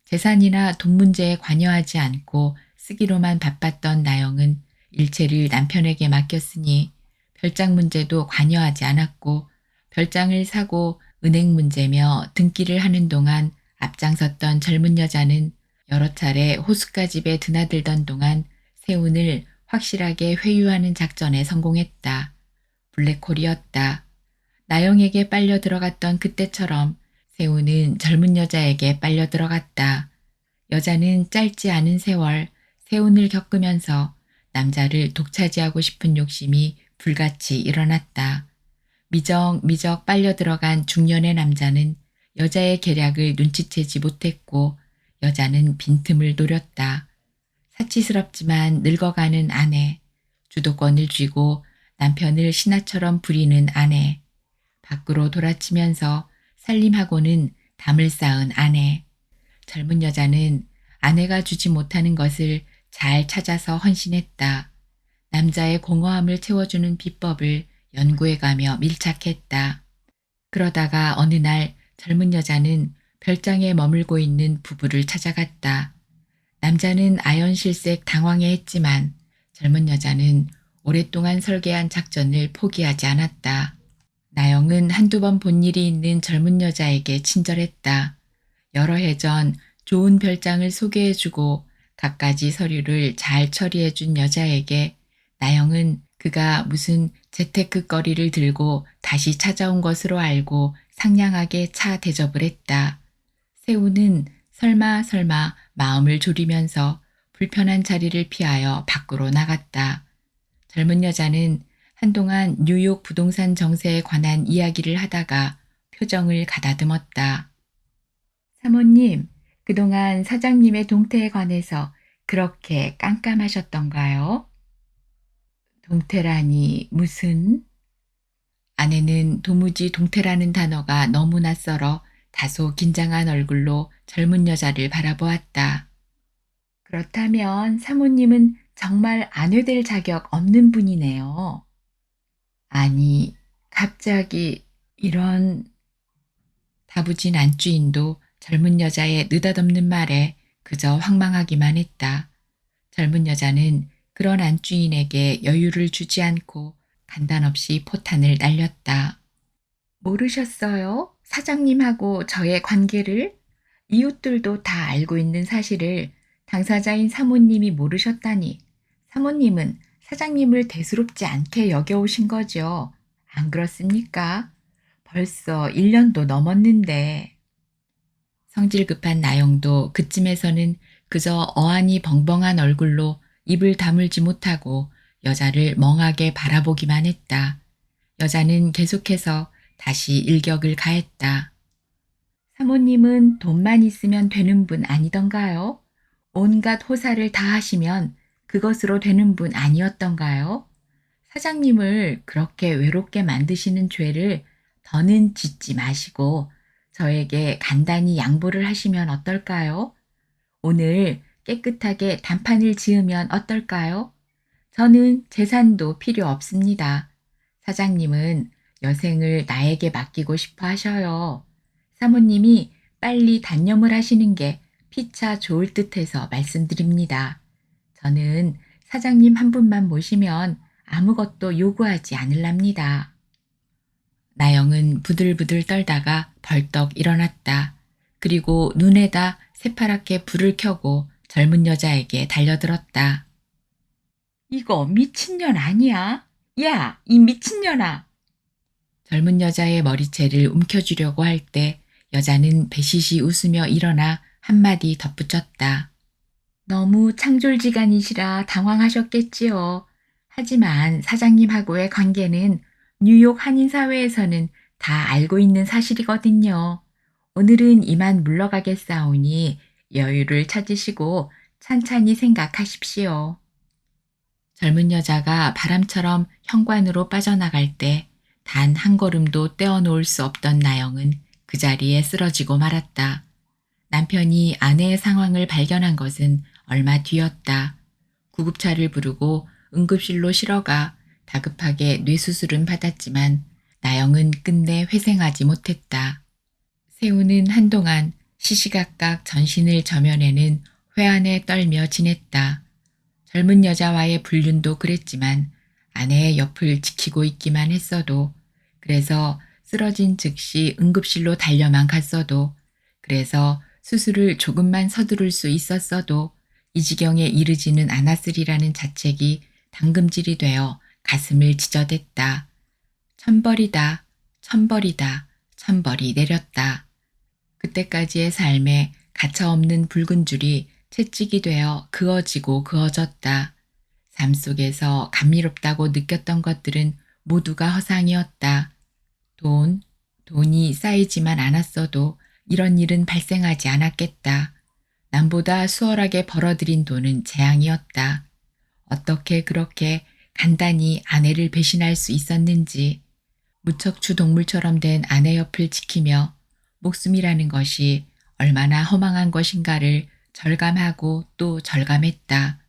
재산이나 돈 문제에 관여하지 않고 쓰기로만 바빴던 나영은 일체를 남편에게 맡겼으니 별장 문제도 관여하지 않았고 별장을 사고 은행 문제며 등기를 하는 동안 앞장섰던 젊은 여자는 여러 차례 호숫가 집에 드나들던 동안 세훈을 확실하게 회유하는 작전에 성공했다. 블랙홀이었다. 나영에게 빨려 들어갔던 그때처럼 세훈은 젊은 여자에게 빨려 들어갔다. 여자는 짧지 않은 세월 세훈을 겪으면서 남자를 독차지하고 싶은 욕심이 불같이 일어났다. 미적미적 빨려 들어간 중년의 남자는 여자의 계략을 눈치채지 못했고 여자는 빈틈을 노렸다. 사치스럽지만 늙어가는 아내, 주도권을 쥐고 남편을 신하처럼 부리는 아내, 밖으로 돌아치면서 살림하고는 담을 쌓은 아내. 젊은 여자는 아내가 주지 못하는 것을 잘 찾아서 헌신했다. 남자의 공허함을 채워주는 비법을 연구해가며 밀착했다. 그러다가 어느 날 젊은 여자는 별장에 머물고 있는 부부를 찾아갔다. 남자는 아연실색 당황해했지만 젊은 여자는 오랫동안 설계한 작전을 포기하지 않았다. 나영은 한두 번 본 일이 있는 젊은 여자에게 친절했다. 여러 해 전 좋은 별장을 소개해주고 갖가지 서류를 잘 처리해준 여자에게 나영은 그가 무슨 재테크거리를 들고 다시 찾아온 것으로 알고 상냥하게 차 대접을 했다. 세훈은 설마 마음을 졸이면서 불편한 자리를 피하여 밖으로 나갔다. 젊은 여자는 한동안 뉴욕 부동산 정세에 관한 이야기를 하다가 표정을 가다듬었다. 사모님, 그동안 사장님의 동태에 관해서 그렇게 깜깜하셨던가요? 동태라니 무슨? 아내는 도무지 동태라는 단어가 너무 낯설어 다소 긴장한 얼굴로 젊은 여자를 바라보았다. 그렇다면 사모님은 정말 아내 될 자격 없는 분이네요. 아니, 갑자기 이런 다부진 안주인도 젊은 여자의 느닷없는 말에 그저 황망하기만 했다. 젊은 여자는 그런 안주인에게 여유를 주지 않고 간단없이 포탄을 날렸다. 모르셨어요? 사장님하고 저의 관계를? 이웃들도 다 알고 있는 사실을 당사자인 사모님이 모르셨다니. 사모님은 사장님을 대수롭지 않게 여겨오신 거죠. 안 그렇습니까? 벌써 1년도 넘었는데. 성질 급한 나영도 그쯤에서는 그저 어안이 벙벙한 얼굴로 입을 다물지 못하고 여자를 멍하게 바라보기만 했다. 여자는 계속해서 다시 일격을 가했다. 사모님은 돈만 있으면 되는 분 아니던가요? 온갖 호사를 다 하시면 그것으로 되는 분 아니었던가요? 사장님을 그렇게 외롭게 만드시는 죄를 더는 짓지 마시고 저에게 간단히 양보를 하시면 어떨까요? 오늘 깨끗하게 단판을 지으면 어떨까요? 저는 재산도 필요 없습니다. 사장님은 여생을 나에게 맡기고 싶어 하셔요. 사모님이 빨리 단념을 하시는 게 피차 좋을 듯해서 말씀드립니다. 저는 사장님 한 분만 모시면 아무것도 요구하지 않을랍니다. 나영은 부들부들 떨다가 벌떡 일어났다. 그리고 눈에다 새파랗게 불을 켜고 젊은 여자에게 달려들었다. 이거 미친년 아니야? 야, 이 미친년아! 젊은 여자의 머리채를 움켜쥐려고 할 때 여자는 배시시 웃으며 일어나 한마디 덧붙였다. 너무 창졸지간이시라 당황하셨겠지요. 하지만 사장님하고의 관계는 뉴욕 한인사회에서는 다 알고 있는 사실이거든요. 오늘은 이만 물러가겠사오니 여유를 찾으시고 찬찬히 생각하십시오. 젊은 여자가 바람처럼 현관으로 빠져나갈 때 단 한 걸음도 떼어놓을 수 없던 나영은 그 자리에 쓰러지고 말았다. 남편이 아내의 상황을 발견한 것은 얼마 뒤였다. 구급차를 부르고 응급실로 실어가 다급하게 뇌수술은 받았지만 나영은 끝내 회생하지 못했다. 세우는 한동안 시시각각 전신을 저며내는 회한에 떨며 지냈다. 젊은 여자와의 불륜도 그랬지만 아내의 옆을 지키고 있기만 했어도, 그래서 쓰러진 즉시 응급실로 달려만 갔어도, 그래서 수술을 조금만 서두를 수 있었어도 이 지경에 이르지는 않았으리라는 자책이 당금질이 되어 가슴을 찢어댔다. 천벌이다, 천벌이다, 천벌이 내렸다. 그때까지의 삶에 가차없는 붉은 줄이 채찍이 되어 그어지고 그어졌다. 삶 속에서 감미롭다고 느꼈던 것들은 모두가 허상이었다. 돈이 쌓이지만 않았어도 이런 일은 발생하지 않았겠다. 남보다 수월하게 벌어들인 돈은 재앙이었다. 어떻게 그렇게 간단히 아내를 배신할 수 있었는지, 무척추 동물처럼 된 아내 옆을 지키며 목숨이라는 것이 얼마나 허망한 것인가를 절감하고 또 절감했다.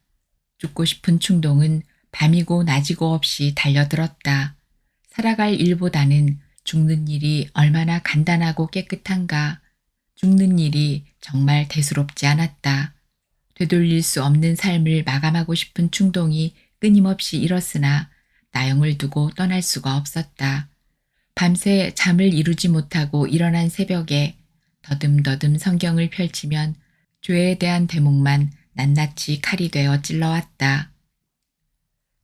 죽고 싶은 충동은 밤이고 낮이고 없이 달려들었다. 살아갈 일보다는 죽는 일이 얼마나 간단하고 깨끗한가. 죽는 일이 정말 대수롭지 않았다. 되돌릴 수 없는 삶을 마감하고 싶은 충동이 끊임없이 일었으나 나영을 두고 떠날 수가 없었다. 밤새 잠을 이루지 못하고 일어난 새벽에 더듬더듬 성경을 펼치면 죄에 대한 대목만 낱낱이 칼이 되어 찔러왔다.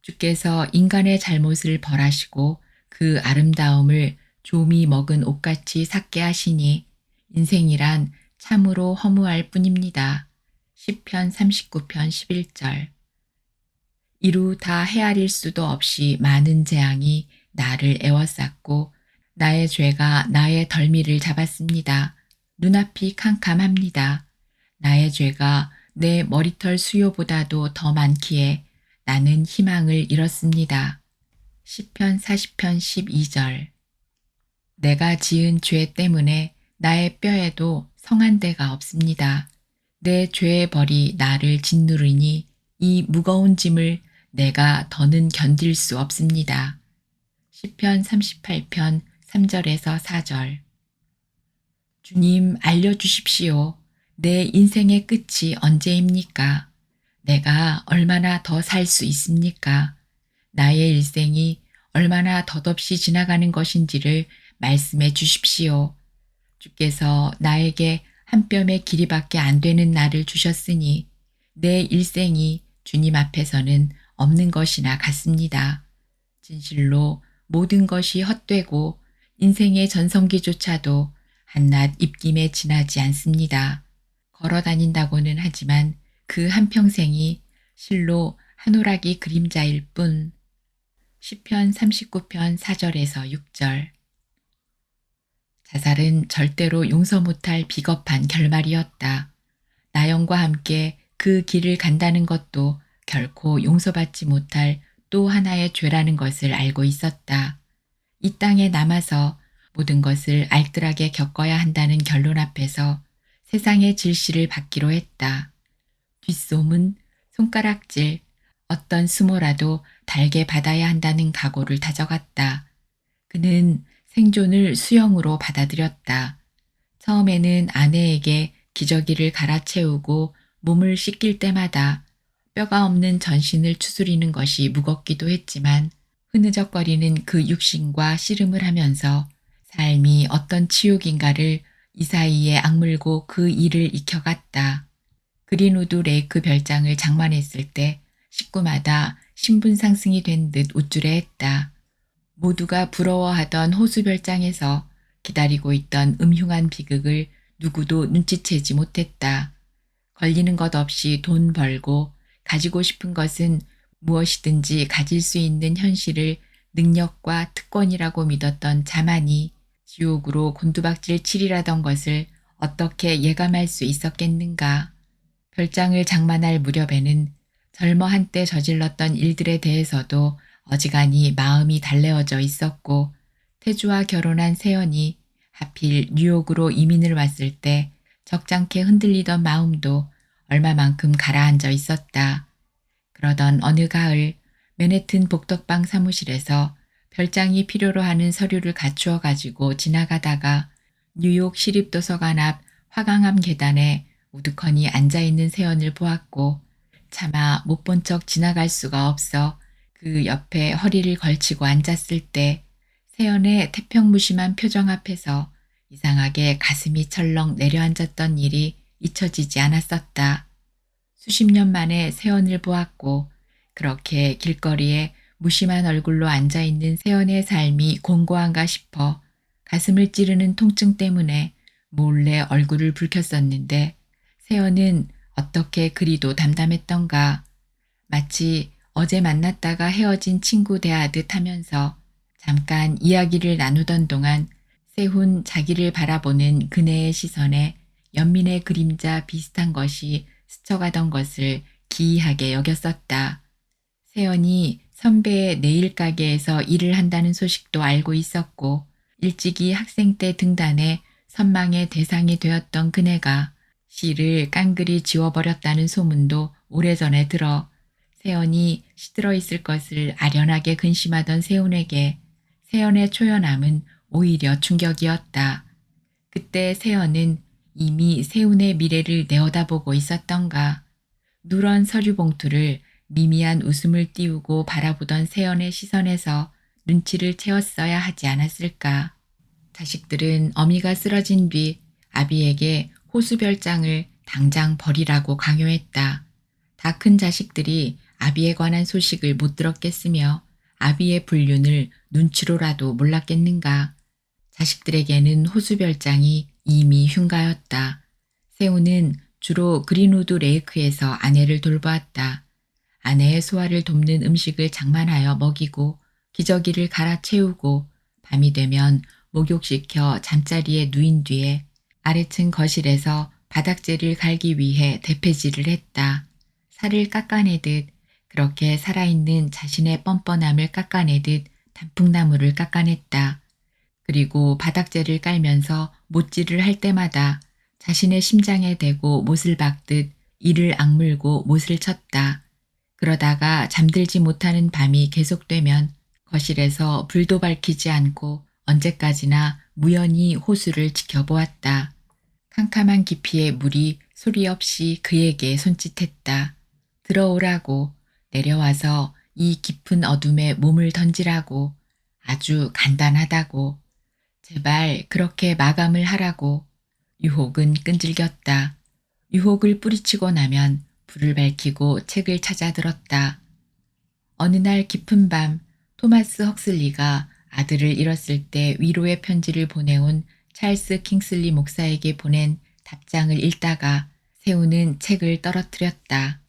주께서 인간의 잘못을 벌하시고 그 아름다움을 좀이 먹은 옷같이 삭게 하시니 인생이란 참으로 허무할 뿐입니다. 시편 39편 11절. 이루 다 헤아릴 수도 없이 많은 재앙이 나를 애워쌌고 나의 죄가 나의 덜미를 잡았습니다. 눈앞이 캄캄합니다. 나의 죄가 내 머리털 수요보다도 더 많기에 나는 희망을 잃었습니다. 시편 40편 12절. 내가 지은 죄 때문에 나의 뼈에도 성한 데가 없습니다. 내 죄의 벌이 나를 짓누르니 이 무거운 짐을 내가 더는 견딜 수 없습니다. 시편 38편 3절에서 4절. 주님, 알려주십시오. 내 인생의 끝이 언제입니까? 내가 얼마나 더 살 수 있습니까? 나의 일생이 얼마나 덧없이 지나가는 것인지를 말씀해 주십시오. 주께서 나에게 한 뼘의 길이밖에 안 되는 날을 주셨으니 내 일생이 주님 앞에서는 없는 것이나 같습니다. 진실로 모든 것이 헛되고 인생의 전성기조차도 한낱 입김에 지나지 않습니다. 걸어 다닌다고는 하지만 그 한평생이 실로 한 오락이 그림자일 뿐. 시편 39편 4절에서 6절. 자살은 절대로 용서 못할 비겁한 결말이었다. 나영과 함께 그 길을 간다는 것도 결코 용서받지 못할 또 하나의 죄라는 것을 알고 있었다. 이 땅에 남아서 모든 것을 알뜰하게 겪어야 한다는 결론 앞에서 세상의 질시를 받기로 했다. 뒷소문, 손가락질, 어떤 수모라도 달게 받아야 한다는 각오를 다져갔다. 그는 생존을 수영으로 받아들였다. 처음에는 아내에게 기저귀를 갈아채우고 몸을 씻길 때마다 뼈가 없는 전신을 추스리는 것이 무겁기도 했지만 흐느적거리는 그 육신과 씨름을 하면서 삶이 어떤 치욕인가를 이 사이에 악물고 그 일을 익혀갔다. 그린우드 레이크 별장을 장만했을 때 식구마다 신분 상승이 된 듯 우쭐해했다. 모두가 부러워하던 호수 별장에서 기다리고 있던 음흉한 비극을 누구도 눈치채지 못했다. 걸리는 것 없이 돈 벌고 가지고 싶은 것은 무엇이든지 가질 수 있는 현실을 능력과 특권이라고 믿었던 자만이 지옥으로 곤두박질 치리라던 것을 어떻게 예감할 수 있었겠는가. 별장을 장만할 무렵에는 젊어 한때 저질렀던 일들에 대해서도 어지간히 마음이 달래어져 있었고 태주와 결혼한 세연이 하필 뉴욕으로 이민을 왔을 때 적잖게 흔들리던 마음도 얼마만큼 가라앉아 있었다. 그러던 어느 가을 맨해튼 복덕방 사무실에서 별장이 필요로 하는 서류를 갖추어 가지고 지나가다가 뉴욕 시립도서관 앞 화강암 계단에 우두커니 앉아있는 세연을 보았고 차마 못 본 척 지나갈 수가 없어 그 옆에 허리를 걸치고 앉았을 때 세연의 태평무심한 표정 앞에서 이상하게 가슴이 철렁 내려앉았던 일이 잊혀지지 않았었다. 수십 년 만에 세연을 보았고 그렇게 길거리에 무심한 얼굴로 앉아있는 세연의 삶이 공고한가 싶어 가슴을 찌르는 통증 때문에 몰래 얼굴을 붉혔었는데 세연은 어떻게 그리도 담담했던가. 마치 어제 만났다가 헤어진 친구 대하듯 하면서 잠깐 이야기를 나누던 동안 세훈 자기를 바라보는 그네의 시선에 연민의 그림자 비슷한 것이 스쳐가던 것을 기이하게 여겼었다. 세연이 선배의 네일 가게에서 일을 한다는 소식도 알고 있었고 일찍이 학생 때 등단해 선망의 대상이 되었던 그네가 시를 깡그리 지워버렸다는 소문도 오래전에 들어 세연이 시들어 있을 것을 아련하게 근심하던 세훈에게 세연의 초연함은 오히려 충격이었다. 그때 세연은 이미 세훈의 미래를 내어다보고 있었던가. 누런 서류 봉투를 미미한 웃음을 띄우고 바라보던 세연의 시선에서 눈치를 채웠어야 하지 않았을까. 자식들은 어미가 쓰러진 뒤 아비에게 호수별장을 당장 버리라고 강요했다. 다 큰 자식들이 아비에 관한 소식을 못 들었겠으며 아비의 불륜을 눈치로라도 몰랐겠는가. 자식들에게는 호수별장이 이미 흉가였다. 세훈은 주로 그린우드 레이크에서 아내를 돌보았다. 아내의 소화를 돕는 음식을 장만하여 먹이고 기저귀를 갈아채우고 밤이 되면 목욕시켜 잠자리에 누인 뒤에 아래층 거실에서 바닥재를 갈기 위해 대패질을 했다. 살을 깎아내듯 그렇게 살아있는 자신의 뻔뻔함을 깎아내듯 단풍나무를 깎아냈다. 그리고 바닥재를 깔면서 못질을 할 때마다 자신의 심장에 대고 못을 박듯 이를 악물고 못을 쳤다. 그러다가 잠들지 못하는 밤이 계속되면 거실에서 불도 밝히지 않고 언제까지나 무연히 호수를 지켜보았다. 캄캄한 깊이의 물이 소리 없이 그에게 손짓했다. 들어오라고, 내려와서 이 깊은 어둠에 몸을 던지라고, 아주 간단하다고, 제발 그렇게 마감을 하라고. 유혹은 끈질겼다. 유혹을 뿌리치고 나면 불을 밝히고 책을 찾아 들었다. 어느 날 깊은 밤 토마스 헉슬리가 아들을 잃었을 때 위로의 편지를 보내온 찰스 킹슬리 목사에게 보낸 답장을 읽다가 세훈은 책을 떨어뜨렸다.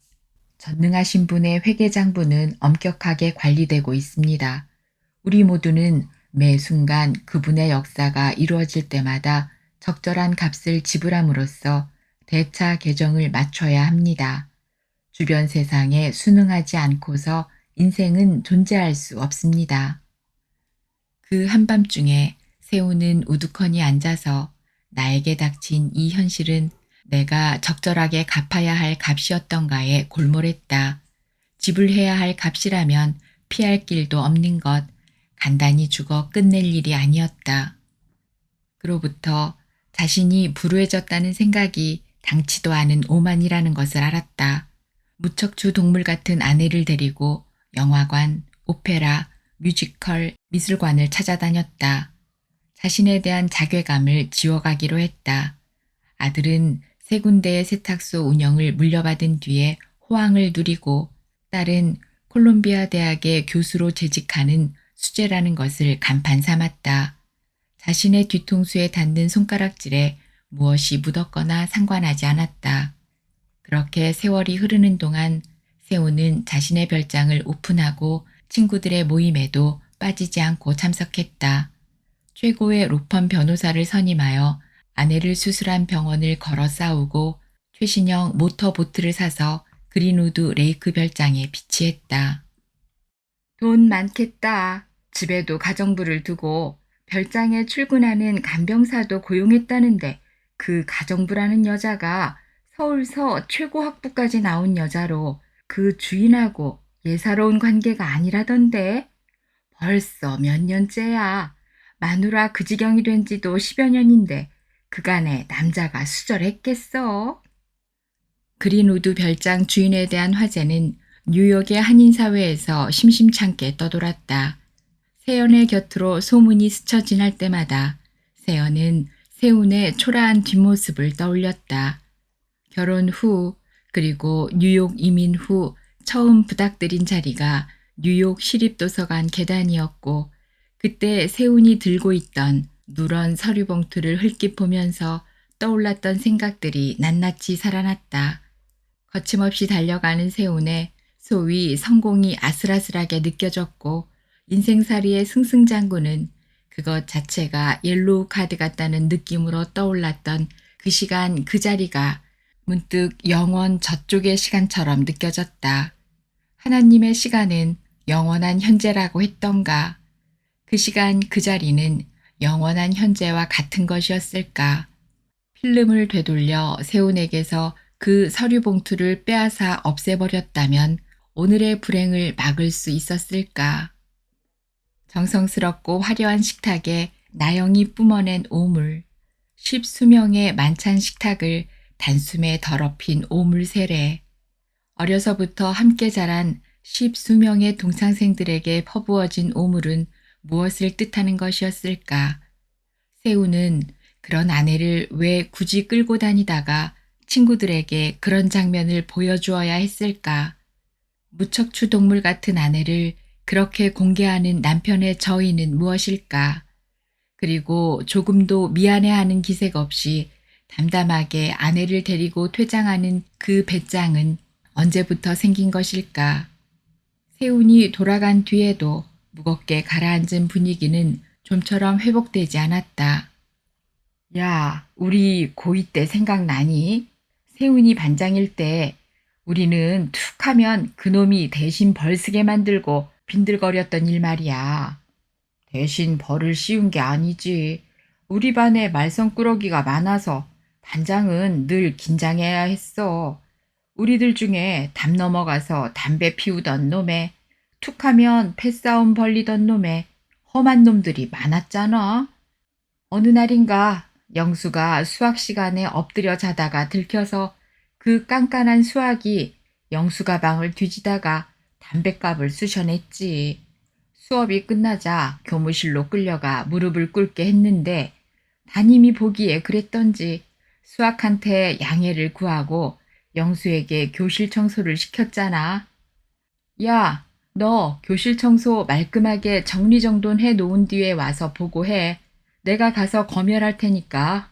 전능하신 분의 회계장부는 엄격하게 관리되고 있습니다. 우리 모두는 매 순간 그분의 역사가 이루어질 때마다 적절한 값을 지불함으로써 대차 계정을 맞춰야 합니다. 주변 세상에 순응하지 않고서 인생은 존재할 수 없습니다. 그 한밤중에 세훈은 우두커니 앉아서 나에게 닥친 이 현실은 내가 적절하게 갚아야 할 값이었던가에 골몰했다. 지불해야 할 값이라면 피할 길도 없는 것, 간단히 죽어 끝낼 일이 아니었다. 그로부터 자신이 불우해졌다는 생각이 당치도 않은 오만이라는 것을 알았다. 무척주 동물 같은 아내를 데리고 영화관, 오페라, 뮤지컬, 미술관을 찾아다녔다. 자신에 대한 자괴감을 지워가기로 했다. 아들은 세 군데의 세탁소 운영을 물려받은 뒤에 호황을 누리고 딸은 콜롬비아 대학의 교수로 재직하는 수재라는 것을 간판 삼았다. 자신의 뒤통수에 닿는 손가락질에 무엇이 묻었거나 상관하지 않았다. 그렇게 세월이 흐르는 동안 세훈은 자신의 별장을 오픈하고 친구들의 모임에도 빠지지 않고 참석했다. 최고의 로펌 변호사를 선임하여 아내를 수술한 병원을 걸어 싸우고 최신형 모터보트를 사서 그린우드 레이크 별장에 비치했다. 돈 많겠다. 집에도 가정부를 두고 별장에 출근하는 간병사도 고용했다는데 그 가정부라는 여자가 서울서 최고 학부까지 나온 여자로 그 주인하고 예사로운 관계가 아니라던데 벌써 몇 년째야. 마누라 그 지경이 된 지도 10여 년인데 그간에 남자가 수절했겠어. 그린우드 별장 주인에 대한 화제는 뉴욕의 한인사회에서 심심찮게 떠돌았다. 세연의 곁으로 소문이 스쳐 지날 때마다 세연은 세운의 초라한 뒷모습을 떠올렸다. 결혼 후 그리고 뉴욕 이민 후 처음 부탁드린 자리가 뉴욕 시립도서관 계단이었고 그때 세운이 들고 있던 누런 서류 봉투를 흘낏 보면서 떠올랐던 생각들이 낱낱이 살아났다. 거침없이 달려가는 세운의 소위 성공이 아슬아슬하게 느껴졌고 인생살이의 승승장구는 그것 자체가 옐로우 카드 같다는 느낌으로 떠올랐던 그 시간 그 자리가 문득 영원 저쪽의 시간처럼 느껴졌다. 하나님의 시간은 영원한 현재라고 했던가. 그 시간 그 자리는 영원한 현재와 같은 것이었을까. 필름을 되돌려 세운에게서 그 서류 봉투를 빼앗아 없애버렸다면 오늘의 불행을 막을 수 있었을까. 정성스럽고 화려한 식탁에 나영이 뿜어낸 오물, 십수명의 만찬 식탁을 단숨에 더럽힌 오물 세례, 어려서부터 함께 자란 십수명의 동창생들에게 퍼부어진 오물은 무엇을 뜻하는 것이었을까. 세우는 그런 아내를 왜 굳이 끌고 다니다가 친구들에게 그런 장면을 보여주어야 했을까. 무척추 동물 같은 아내를 그렇게 공개하는 남편의 저의는 무엇일까. 그리고 조금도 미안해하는 기색 없이 담담하게 아내를 데리고 퇴장하는 그 배짱은 언제부터 생긴 것일까. 세운이 돌아간 뒤에도 무겁게 가라앉은 분위기는 좀처럼 회복되지 않았다. 야, 우리 고2 때 생각나니? 세운이 반장일 때 우리는 툭 하면 그놈이 대신 벌 쓰게 만들고 빈들거렸던 일 말이야. 대신 벌을 씌운 게 아니지. 우리 반에 말썽꾸러기가 많아서 반장은 늘 긴장해야 했어. 우리들 중에 담 넘어가서 담배 피우던 놈에 툭하면 패싸움 벌리던 놈에 험한 놈들이 많았잖아. 어느 날인가 영수가 수학 시간에 엎드려 자다가 들켜서 그 깐깐한 수학이 영수 가방을 뒤지다가 담뱃갑을 쑤셔냈지. 수업이 끝나자 교무실로 끌려가 무릎을 꿇게 했는데 담임이 보기에 그랬던지 수학한테 양해를 구하고 영수에게 교실 청소를 시켰잖아. 야, 너 교실 청소 말끔하게 정리정돈 해 놓은 뒤에 와서 보고해. 내가 가서 검열할 테니까.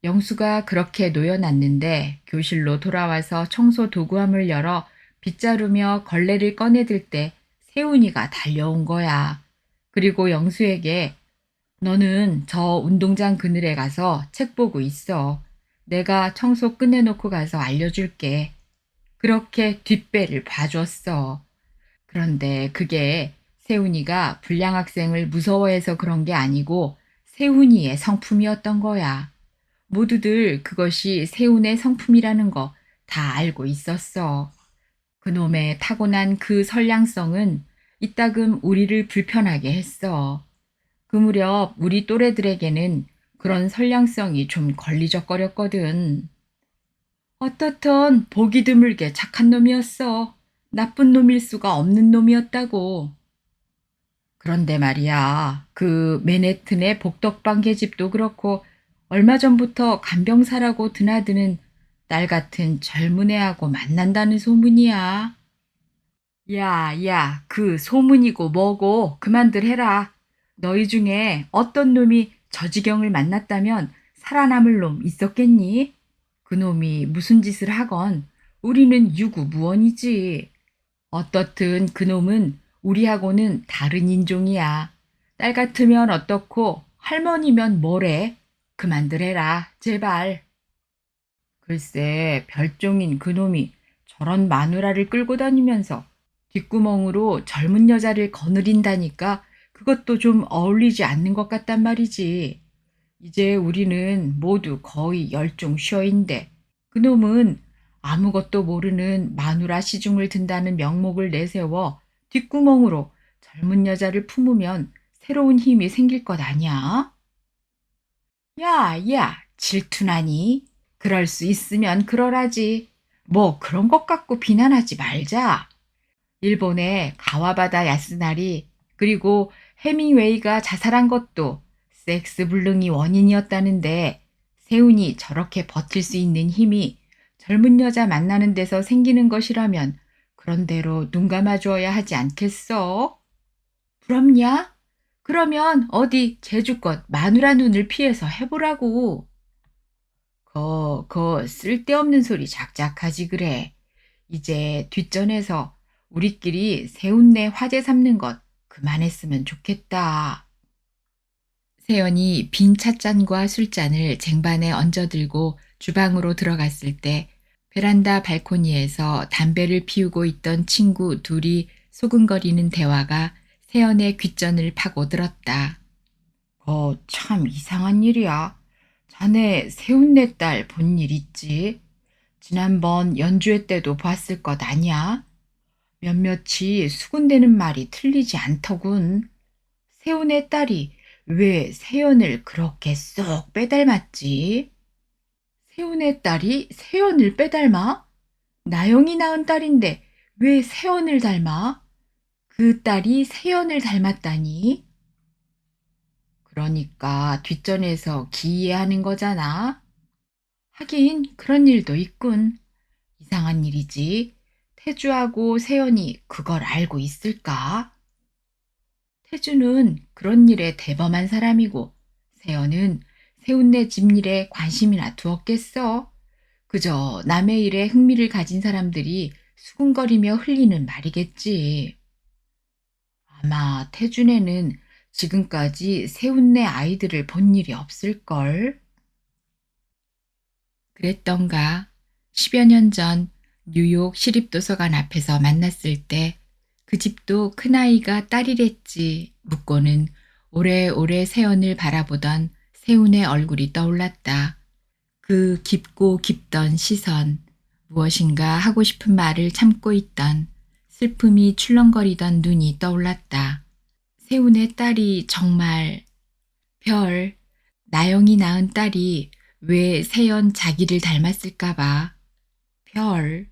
영수가 그렇게 놓여놨는데 교실로 돌아와서 청소 도구함을 열어 빗자루며 걸레를 꺼내들 때 세훈이가 달려온 거야. 그리고 영수에게 너는 저 운동장 그늘에 가서 책 보고 있어. 내가 청소 끝내놓고 가서 알려줄게. 그렇게 뒷배를 봐줬어. 그런데 그게 세훈이가 불량 학생을 무서워해서 그런 게 아니고 세훈이의 성품이었던 거야. 모두들 그것이 세훈의 성품이라는 거 다 알고 있었어. 그놈의 타고난 그 선량성은 이따금 우리를 불편하게 했어. 그 무렵 우리 또래들에게는 그런 선량성이 좀 걸리적거렸거든. 어떻든 보기 드물게 착한 놈이었어. 나쁜 놈일 수가 없는 놈이었다고. 그런데 말이야, 그 맨해튼의 복덕방 계집도 그렇고 얼마 전부터 간병사라고 드나드는 딸 같은 젊은 애하고 만난다는 소문이야. 야, 그 소문이고 뭐고 그만들 해라. 너희 중에 어떤 놈이 저 지경을 만났다면 살아남을 놈 있었겠니? 그 놈이 무슨 짓을 하건 우리는 유구무원이지. 어떻든 그 놈은 우리하고는 다른 인종이야. 딸 같으면 어떻고 할머니면 뭐래? 그만들 해라, 제발. 글쎄, 별종인 그 놈이 저런 마누라를 끌고 다니면서 뒷구멍으로 젊은 여자를 거느린다니까 그것도 좀 어울리지 않는 것 같단 말이지. 이제 우리는 모두 거의 열중쇼인데 그놈은 아무것도 모르는 마누라 시중을 든다는 명목을 내세워 뒷구멍으로 젊은 여자를 품으면 새로운 힘이 생길 것 아니야? 야, 야, 질투나니? 그럴 수 있으면 그러라지. 뭐 그런 것 갖고 비난하지 말자. 일본의 가와바다 야스나리 그리고 해밍웨이가 자살한 것도 섹스 불능이 원인이었다는데 세운이 저렇게 버틸 수 있는 힘이 젊은 여자 만나는 데서 생기는 것이라면 그런 대로 눈 감아주어야 하지 않겠어? 부럽냐? 그러면 어디 제주껏 마누라 눈을 피해서 해보라고. 쓸데없는 소리 작작하지 그래. 이제 뒷전에서 우리끼리 세운내 화제 삼는 것 그만했으면 좋겠다. 세연이 빈 찻잔과 술잔을 쟁반에 얹어들고 주방으로 들어갔을 때 베란다 발코니에서 담배를 피우고 있던 친구 둘이 소근거리는 대화가 세연의 귓전을 파고들었다. 참 이상한 일이야. 자네 세운내 딸 본 일 있지? 지난번 연주회 때도 봤을 것 아니야? 몇몇이 수군대는 말이 틀리지 않더군. 세운의 딸이 왜 세연을 그렇게 쏙 빼닮았지? 세운의 딸이 세연을 빼닮아? 나영이 낳은 딸인데 왜 세연을 닮아? 그 딸이 세연을 닮았다니? 그러니까 뒷전에서 기이해하는 거잖아. 하긴 그런 일도 있군. 이상한 일이지. 태주하고 세연이 그걸 알고 있을까? 태주는 그런 일에 대범한 사람이고 세연은 세운내 집일에 관심이나 두었겠어. 그저 남의 일에 흥미를 가진 사람들이 수군거리며 흘리는 말이겠지. 아마 태준에는 지금까지 세운내 아이들을 본 일이 없을걸. 그랬던가. 10여 년 전 뉴욕 시립도서관 앞에서 만났을 때 그 집도 큰아이가 딸이랬지 묻고는 오래오래 세연을 바라보던 세운의 얼굴이 떠올랐다. 그 깊고 깊던 시선, 무엇인가 하고 싶은 말을 참고 있던 슬픔이 출렁거리던 눈이 떠올랐다. 세운의 딸이 정말 별, 나영이 낳은 딸이 왜 세연 자기를 닮았을까 봐. 별,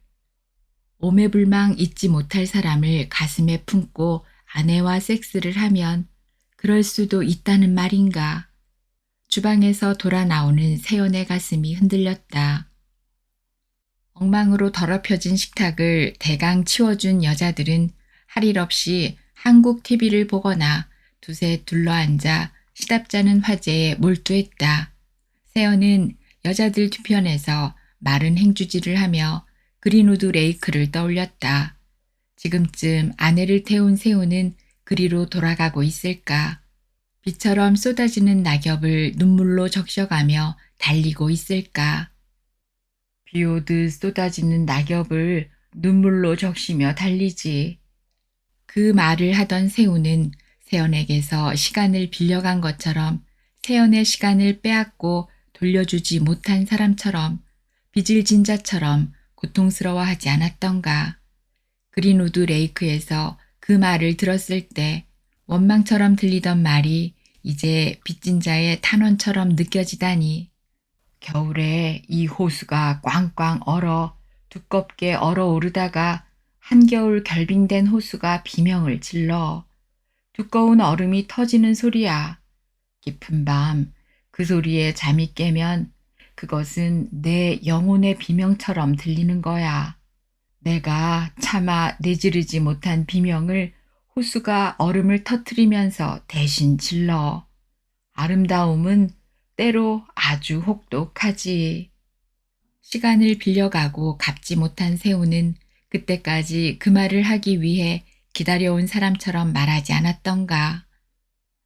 오매불망 잊지 못할 사람을 가슴에 품고 아내와 섹스를 하면 그럴 수도 있다는 말인가. 주방에서 돌아 나오는 세연의 가슴이 흔들렸다. 엉망으로 더럽혀진 식탁을 대강 치워준 여자들은 할 일 없이 한국 TV를 보거나 두세 둘러앉아 시답잖은 화제에 몰두했다. 세연은 여자들 뒤편에서 마른 행주질을 하며 그린우드 레이크를 떠올렸다. 지금쯤 아내를 태운 세훈은 그리로 돌아가고 있을까? 비처럼 쏟아지는 낙엽을 눈물로 적셔가며 달리고 있을까? 비 오듯 쏟아지는 낙엽을 눈물로 적시며 달리지. 그 말을 하던 세훈은 세연에게서 시간을 빌려간 것처럼 세연의 시간을 빼앗고 돌려주지 못한 사람처럼 빚을 진 자처럼 고통스러워하지 않았던가. 그린우드 레이크에서 그 말을 들었을 때 원망처럼 들리던 말이 이제 빚진 자의 탄원처럼 느껴지다니. 겨울에 이 호수가 꽝꽝 얼어 두껍게 얼어오르다가 한겨울 결빙된 호수가 비명을 질러 두꺼운 얼음이 터지는 소리야. 깊은 밤 그 소리에 잠이 깨면 그것은 내 영혼의 비명처럼 들리는 거야. 내가 차마 내지르지 못한 비명을 호수가 얼음을 터트리면서 대신 질러. 아름다움은 때로 아주 혹독하지. 시간을 빌려가고 갚지 못한 세우는 그때까지 그 말을 하기 위해 기다려온 사람처럼 말하지 않았던가.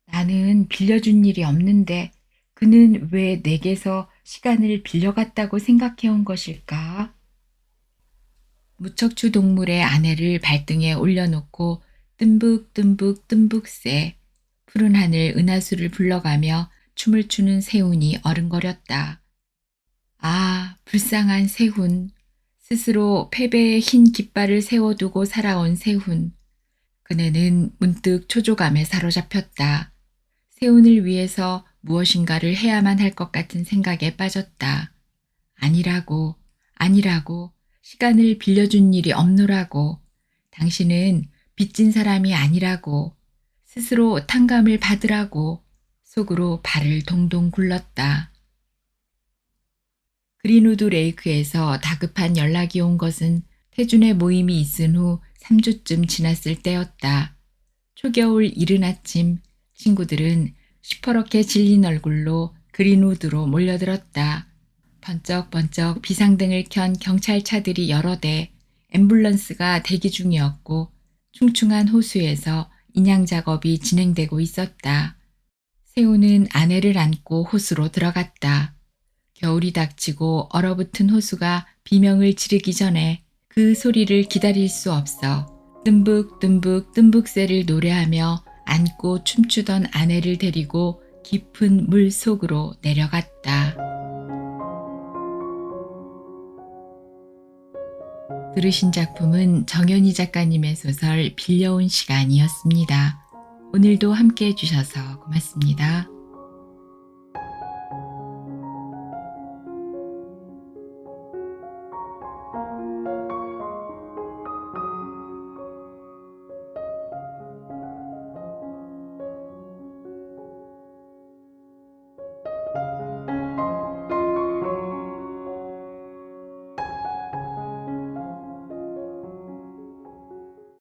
나는 빌려준 일이 없는데 그는 왜 내게서 시간을 빌려갔다고 생각해온 것일까? 무척추 동물의 아내를 발등에 올려놓고 뜸북뜸북 세 푸른 하늘 은하수를 불러가며 춤을 추는 세훈이 어른거렸다. 아, 불쌍한 세훈. 스스로 패배의 흰 깃발을 세워두고 살아온 세훈. 그네는 문득 초조감에 사로잡혔다. 세훈을 위해서 무엇인가를 해야만 할 것 같은 생각에 빠졌다. 아니라고, 아니라고, 시간을 빌려준 일이 없노라고. 당신은 빚진 사람이 아니라고. 스스로 탕감을 받으라고. 속으로 발을 동동 굴렀다. 그린우드 레이크에서 다급한 연락이 온 것은 태준의 모임이 있은 후 3주쯤 지났을 때였다. 초겨울 이른 아침 친구들은 시퍼렇게 질린 얼굴로 그린우드로 몰려들었다. 번쩍번쩍 비상등을 켠 경찰차들이 여러 대, 앰뷸런스가 대기 중이었고 충충한 호수에서 인양 작업이 진행되고 있었다. 세훈은 아내를 안고 호수로 들어갔다. 겨울이 닥치고 얼어붙은 호수가 비명을 지르기 전에 그 소리를 기다릴 수 없어 뜸북뜸북 뜸북새를 노래하며 안고 춤추던 아내를 데리고 깊은 물 속으로 내려갔다. 들으신 작품은 정연희 작가님의 소설 빌려온 시간이었습니다. 오늘도 함께 해주셔서 고맙습니다.